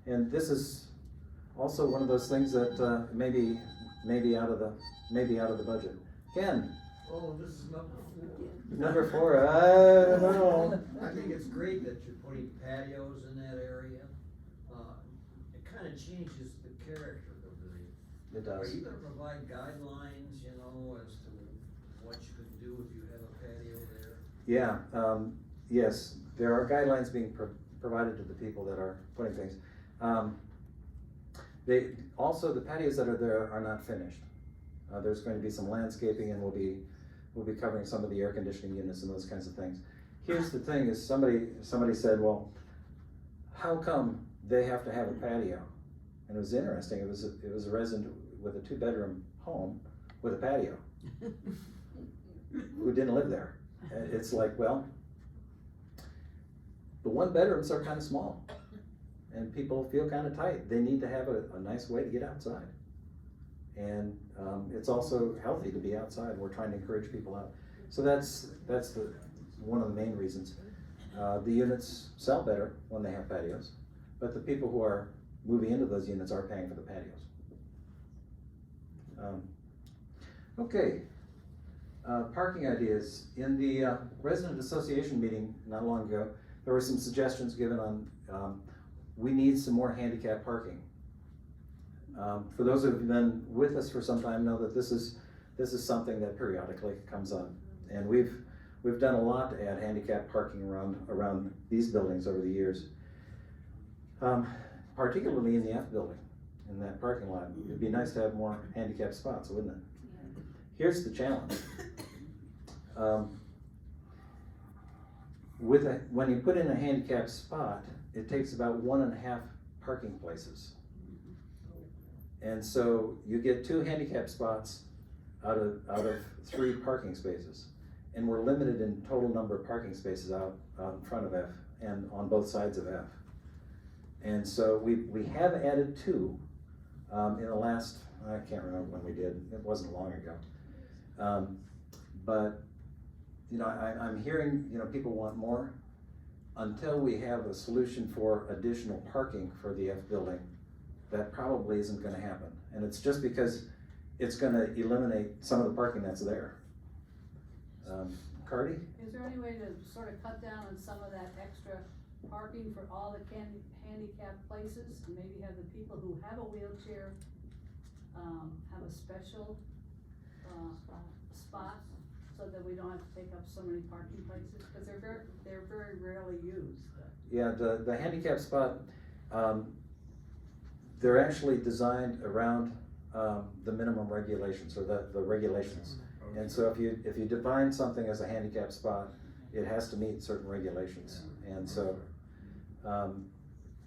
A: And this is also one of those things that maybe out of the budget. Ken.
B: Oh, this is number 4.
A: Number 4, I don't know.
B: I think it's great that you're putting patios in that area. It kind of changes the character of
A: it
B: Are
A: does.
B: you gonna provide guidelines, you know, as to what you could do if you have a patio there?
A: Yeah, yes, there are guidelines being provided to the people that are putting things. Also, the patios that are there are not finished. There's going to be some landscaping, and we'll be covering some of the air conditioning units and those kinds of things. Here's the thing, is somebody said, well, how come they have to have a patio? And it was interesting, it was a resident with a 2-bedroom home with a patio who didn't live there. It's like, well, the 1-bedrooms are kind of small, and people feel kind of tight. They need to have a nice way to get outside. And it's also healthy to be outside. We're trying to encourage people out. So that's one of the main reasons. The units sell better when they have patios, but the people who are moving into those units are paying for the patios. Okay, parking ideas. In the resident association meeting not long ago, there were some suggestions given on we need some more handicap parking. For those who have been with us for some time know that this is something that periodically comes up, and we've done a lot to add handicap parking around these buildings over the years, particularly in the F building, in that parking lot. It'd be nice to have more handicap spots, wouldn't it? Here's the challenge. When you put in a handicap spot, it takes about 1.5 parking places. And so you get 2 handicap spots out of 3 parking spaces. And we're limited in total number of parking spaces out in front of F and on both sides of F. And so we have added 2 in the last, I can't remember when we did, it wasn't long ago. But you know, I'm hearing, you know, people want more. Until we have a solution for additional parking for the F building, that probably isn't gonna happen. And it's just because it's gonna eliminate some of the parking that's there. Cardi?
K: Is there any way to sort of cut down on some of that extra parking for all the handicapped places? And maybe have the people who have a wheelchair, have a special, spot, so that we don't have to take up so many parking places? Cause they're very rarely used.
A: Yeah, the handicap spot, they're actually designed around the minimum regulations, or the regulations. And so if you define something as a handicap spot, it has to meet certain regulations. And so,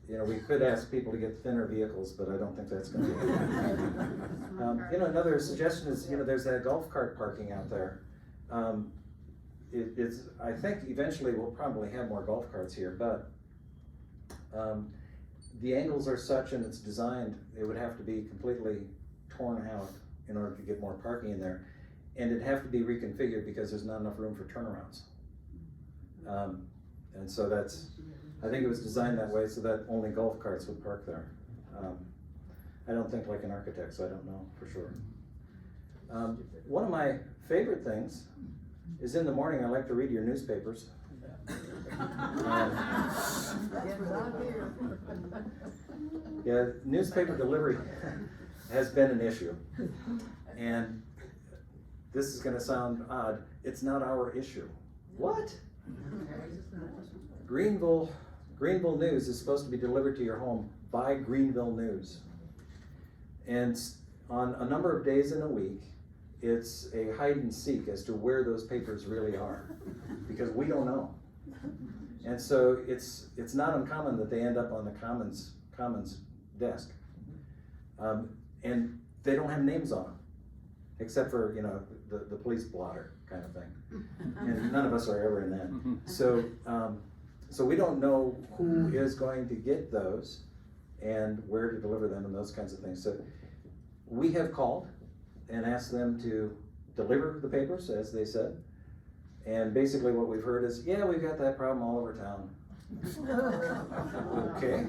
A: you know, we could ask people to get thinner vehicles, but I don't think that's gonna be you know, another suggestion is, you know, there's that golf cart parking out there. I think eventually we'll probably have more golf carts here, but the angles are such and it's designed, it would have to be completely torn out in order to get more parking in there. And it'd have to be reconfigured because there's not enough room for turnarounds. And so I think it was designed that way so that only golf carts would park there. I don't think like an architect, so I don't know for sure. One of my favorite things is in the morning I like to read your newspapers. Yeah, newspaper delivery has been an issue. And this is gonna sound odd, it's not our issue. What? Greenville News is supposed to be delivered to your home by Greenville News. And on a number of days in a week, it's a hide and seek as to where those papers really are, because we don't know. And so it's not uncommon that they end up on the Commons desk. And they don't have names on them, except for, you know, the police blotter kind of thing. And none of us are ever in that. So we don't know who is going to get those and where to deliver them and those kinds of things. So we have called and asked them to deliver the papers, as they said. And basically what we've heard is, yeah, we've got that problem all over town. Okay.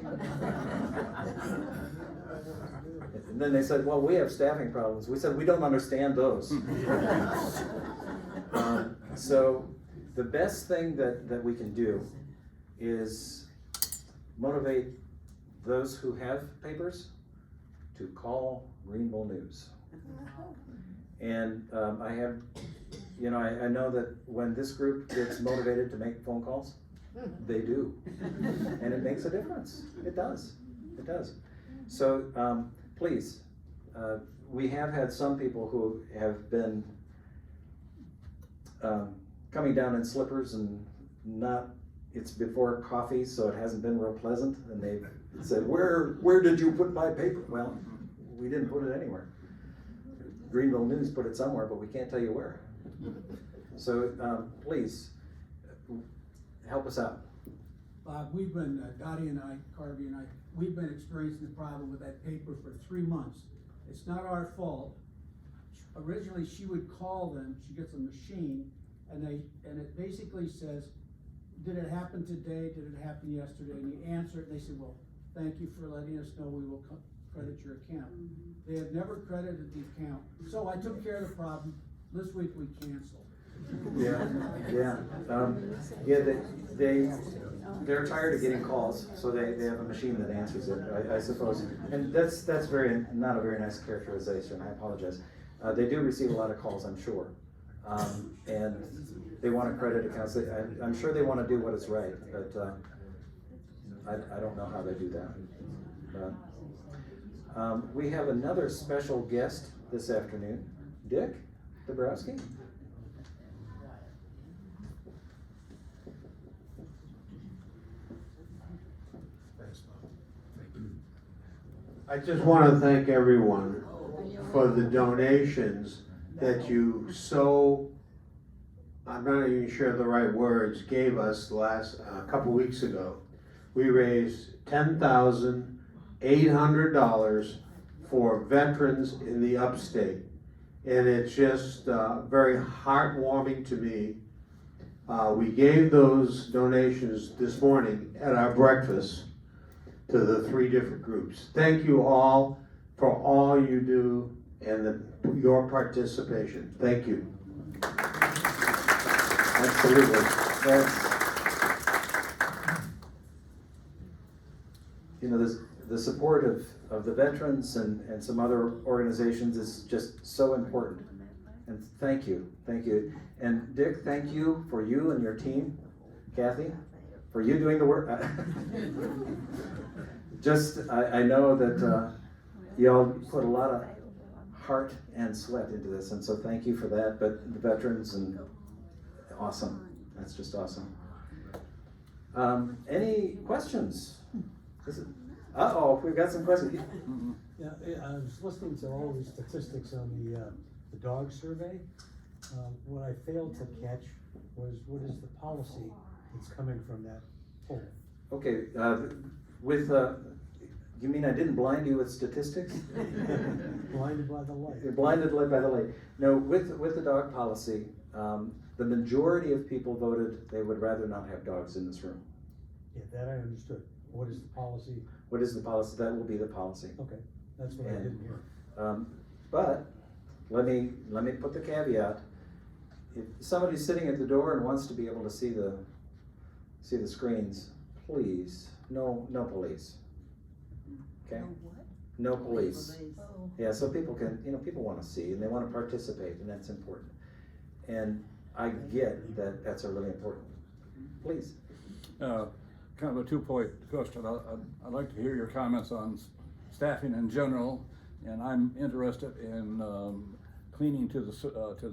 A: And then they said, well, we have staffing problems. We said, we don't understand those. So the best thing that we can do is motivate those who have papers to call Greenville News. And I have, you know, I know that when this group gets motivated to make phone calls, they do. And it makes a difference. It does. It does. So please, we have had some people who have been coming down in slippers and not, it's before coffee, so it hasn't been real pleasant. And they've said, where did you put my paper? Well, we didn't put it anywhere. Greenville News put it somewhere, but we can't tell you where. So please, help us out.
L: Bob, we've been, Dottie and I, Carvey and I, we've been experiencing the problem with that paper for 3 months. It's not our fault. Originally, she would call them, she gets a machine, and it basically says, did it happen today, did it happen yesterday? And you answer it, and they say, well, thank you for letting us know, we will credit your account. They have never credited the account. So I took care of the problem. This week we canceled.
A: They're tired of getting calls, so they have a machine that answers it, I suppose. And that's not a very nice characterization, I apologize. They do receive a lot of calls, I'm sure. And they want to credit accounts. I'm sure they want to do what is right, but I don't know how they do that. We have another special guest this afternoon, Dick Dabrowski.
M: I just want to thank everyone for the donations that you so, I'm not even sure the right words, gave us last couple weeks ago. We raised $10,800 for veterans in the upstate. And it's just very heartwarming to me. We gave those donations this morning at our breakfast to the 3 different groups. Thank you all for all you do and your participation. Thank you.
A: Absolutely. You know, the support of the veterans and some other organizations is just so important. And thank you. And Dick, thank you for you and your team. Kathy, for you doing the work. I know that y'all put a lot of heart and sweat into this, and so thank you for that. But the veterans, and awesome. That's just awesome. Any questions? Uh-oh, we've got some questions.
N: Yeah, I was listening to all these statistics on the dog survey. What I failed to catch was what is the policy that's coming from that poll?
A: Okay, you mean I didn't blind you with statistics?
N: Blinded by the light.
A: Blinded by the light. No, with the dog policy, the majority of people voted they would rather not have dogs in this room.
N: Yeah, that I understood. What is the policy?
A: What is the policy? That will be the policy.
N: Okay, that's what I didn't hear.
A: But let me put the caveat. If somebody's sitting at the door and wants to be able to see the screens, please, no police. Okay? No police. Yeah, so people can, people want to see and they want to participate, and that's important. And I get that that's a really important. Please.
G: Kind of a two-point question. I'd like to hear your comments on staffing in general, and I'm interested in cleaning to the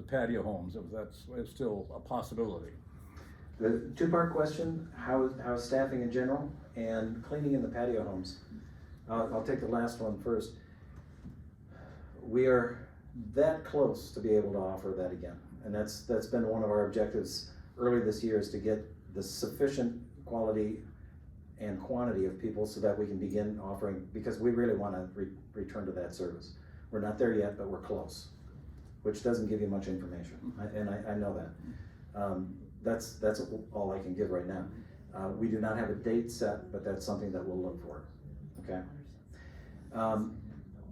G: patio homes, if that's still a possibility.
A: The two-part question: how staffing in general and cleaning in the patio homes. I'll take the last one first. We are that close to be able to offer that again, and that's been one of our objectives early this year, is to get the sufficient quality and quantity of people so that we can begin offering, because we really want to return to that service. We're not there yet, but we're close, which doesn't give you much information, and I know that. That's all I can give right now. We do not have a date set, but that's something that we'll look for. Okay.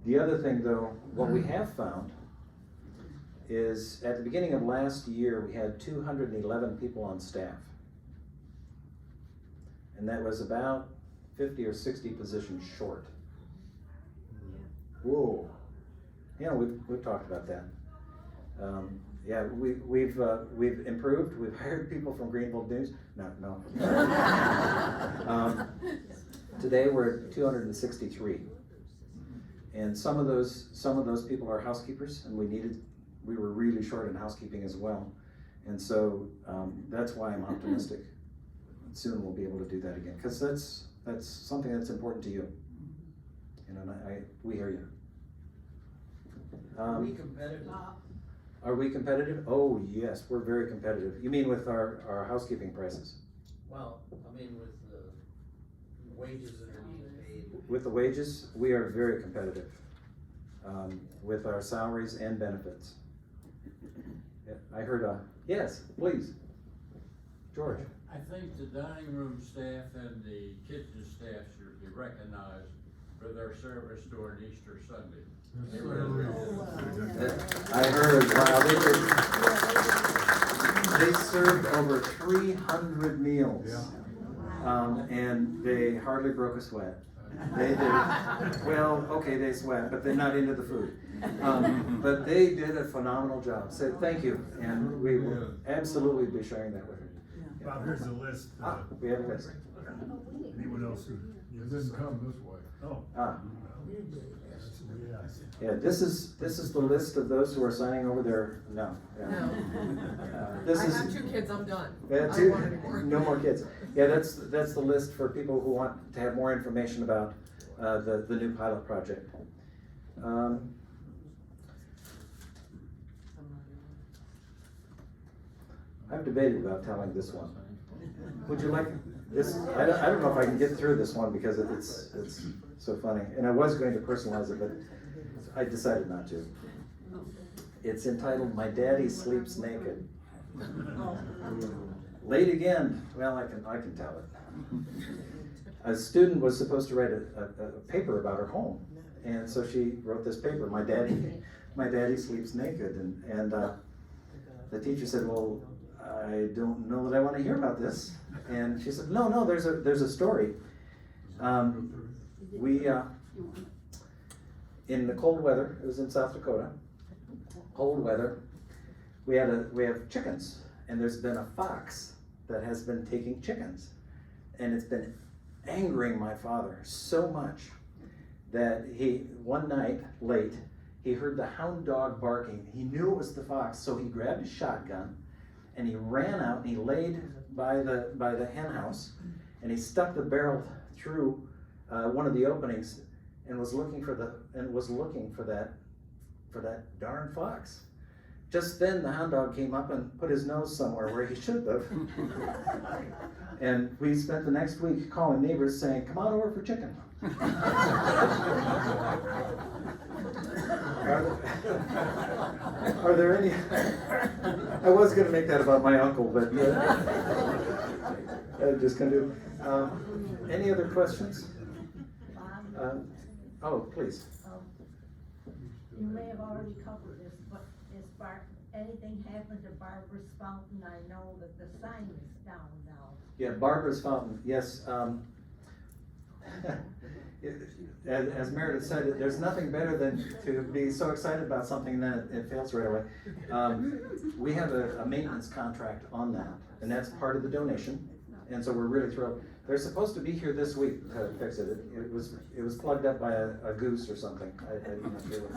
A: The other thing, though, what we have found is at the beginning of last year, we had 211 people on staff. And that was about 50 or 60 positions short. Whoa. Yeah, we've talked about that. Yeah, we've improved. We've hired people from Greenville News. No. Today we're at 263, and some of those people are housekeepers, and we were really short in housekeeping as well, and so that's why I'm optimistic. Soon we'll be able to do that again, because that's something that's important to you. You know, and we hear you.
B: Are we competitive?
A: Are we competitive? Oh, yes, we're very competitive. You mean with our housekeeping prices?
B: Well, I mean, with the wages that are being paid.
A: With the wages, we are very competitive, with our salaries and benefits. Yeah, I heard yes, please. George.
O: I think the dining room staff and the kitchen staff should be recognized for their service during Easter Sunday.
A: I heard, wow, they served over 300 meals, and they hardly broke a sweat. They did. Well, okay, they sweat, but they're not into the food. But they did a phenomenal job. So thank you, and we will absolutely be sharing that with you.
P: Bob, here's the list.
A: We have a list.
P: Anyone else who?
O: It didn't come this way.
P: Oh.
A: Yeah, this is the list of those who are signing over their, no. Yeah. This
F: I
A: is.
F: have 2 kids, I'm done.
A: Yeah,
F: I don't
A: two,
F: want any more.
A: no more kids. Yeah, that's the list for people who want to have more information about the new pilot project. I've debated about telling this one. Would you like this? I don't know if I can get through this one because it's so funny. And I was going to personalize it, but I decided not to. It's entitled "My Daddy Sleeps Naked." Late again. Well, I can tell it. A student was supposed to write a paper about her home, and so she wrote this paper. My daddy sleeps naked, and the teacher said, "Well, I don't know that I want to hear about this." And she said, "No, there's a story. We in the cold weather. It was in South Dakota. Cold weather. We have chickens, and there's been a fox that has been taking chickens, and it's been angering my father so much that one night late he heard the hound dog barking. He knew it was the fox, so he grabbed his shotgun and he ran out and he laid by the hen house, and he stuck the barrel through one of the openings and was looking for that darn fox. Just then the hound dog came up and put his nose somewhere where he should have. And we spent the next week calling neighbors saying, "Come on over for chicken." Are there any? I was going to make that about my uncle, but I'm just going to do. Any other questions? Oh, please.
Q: You may have already covered this, but is anything happened to Barbara's Fountain? I know that the sign is down now.
A: Yeah, Barbara's Fountain, yes. As Meredith said, there's nothing better than to be so excited about something and then it fails right away. We have a maintenance contract on that, and that's part of the donation, and so we're really thrilled. They're supposed to be here this week to fix it. It was plugged up by a goose or something. I'm not sure.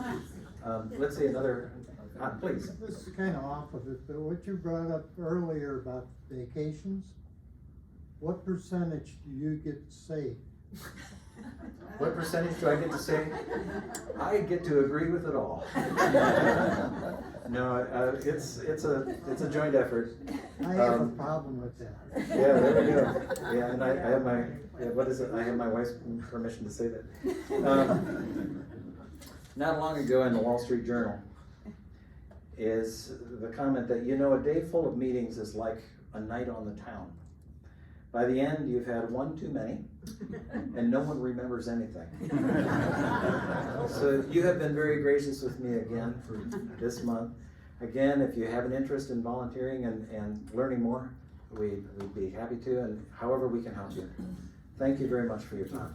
A: Let's see another. Please.
R: This is kind of off of it, but what you brought up earlier about vacations, what percentage do you get to say?
A: What percentage do I get to say? I get to agree with it all. No, it's a joint effort.
R: I have a problem with that.
A: Yeah, there we go. Yeah, and I have my what is it? I have my wife's permission to say that. Not long ago in the Wall Street Journal is the comment that, a day full of meetings is like a night on the town. By the end, you've had one too many, and no one remembers anything. So you have been very gracious with me again for this month. Again, if you have an interest in volunteering and learning more, we'd be happy to, and however we can help you. Thank you very much for your time.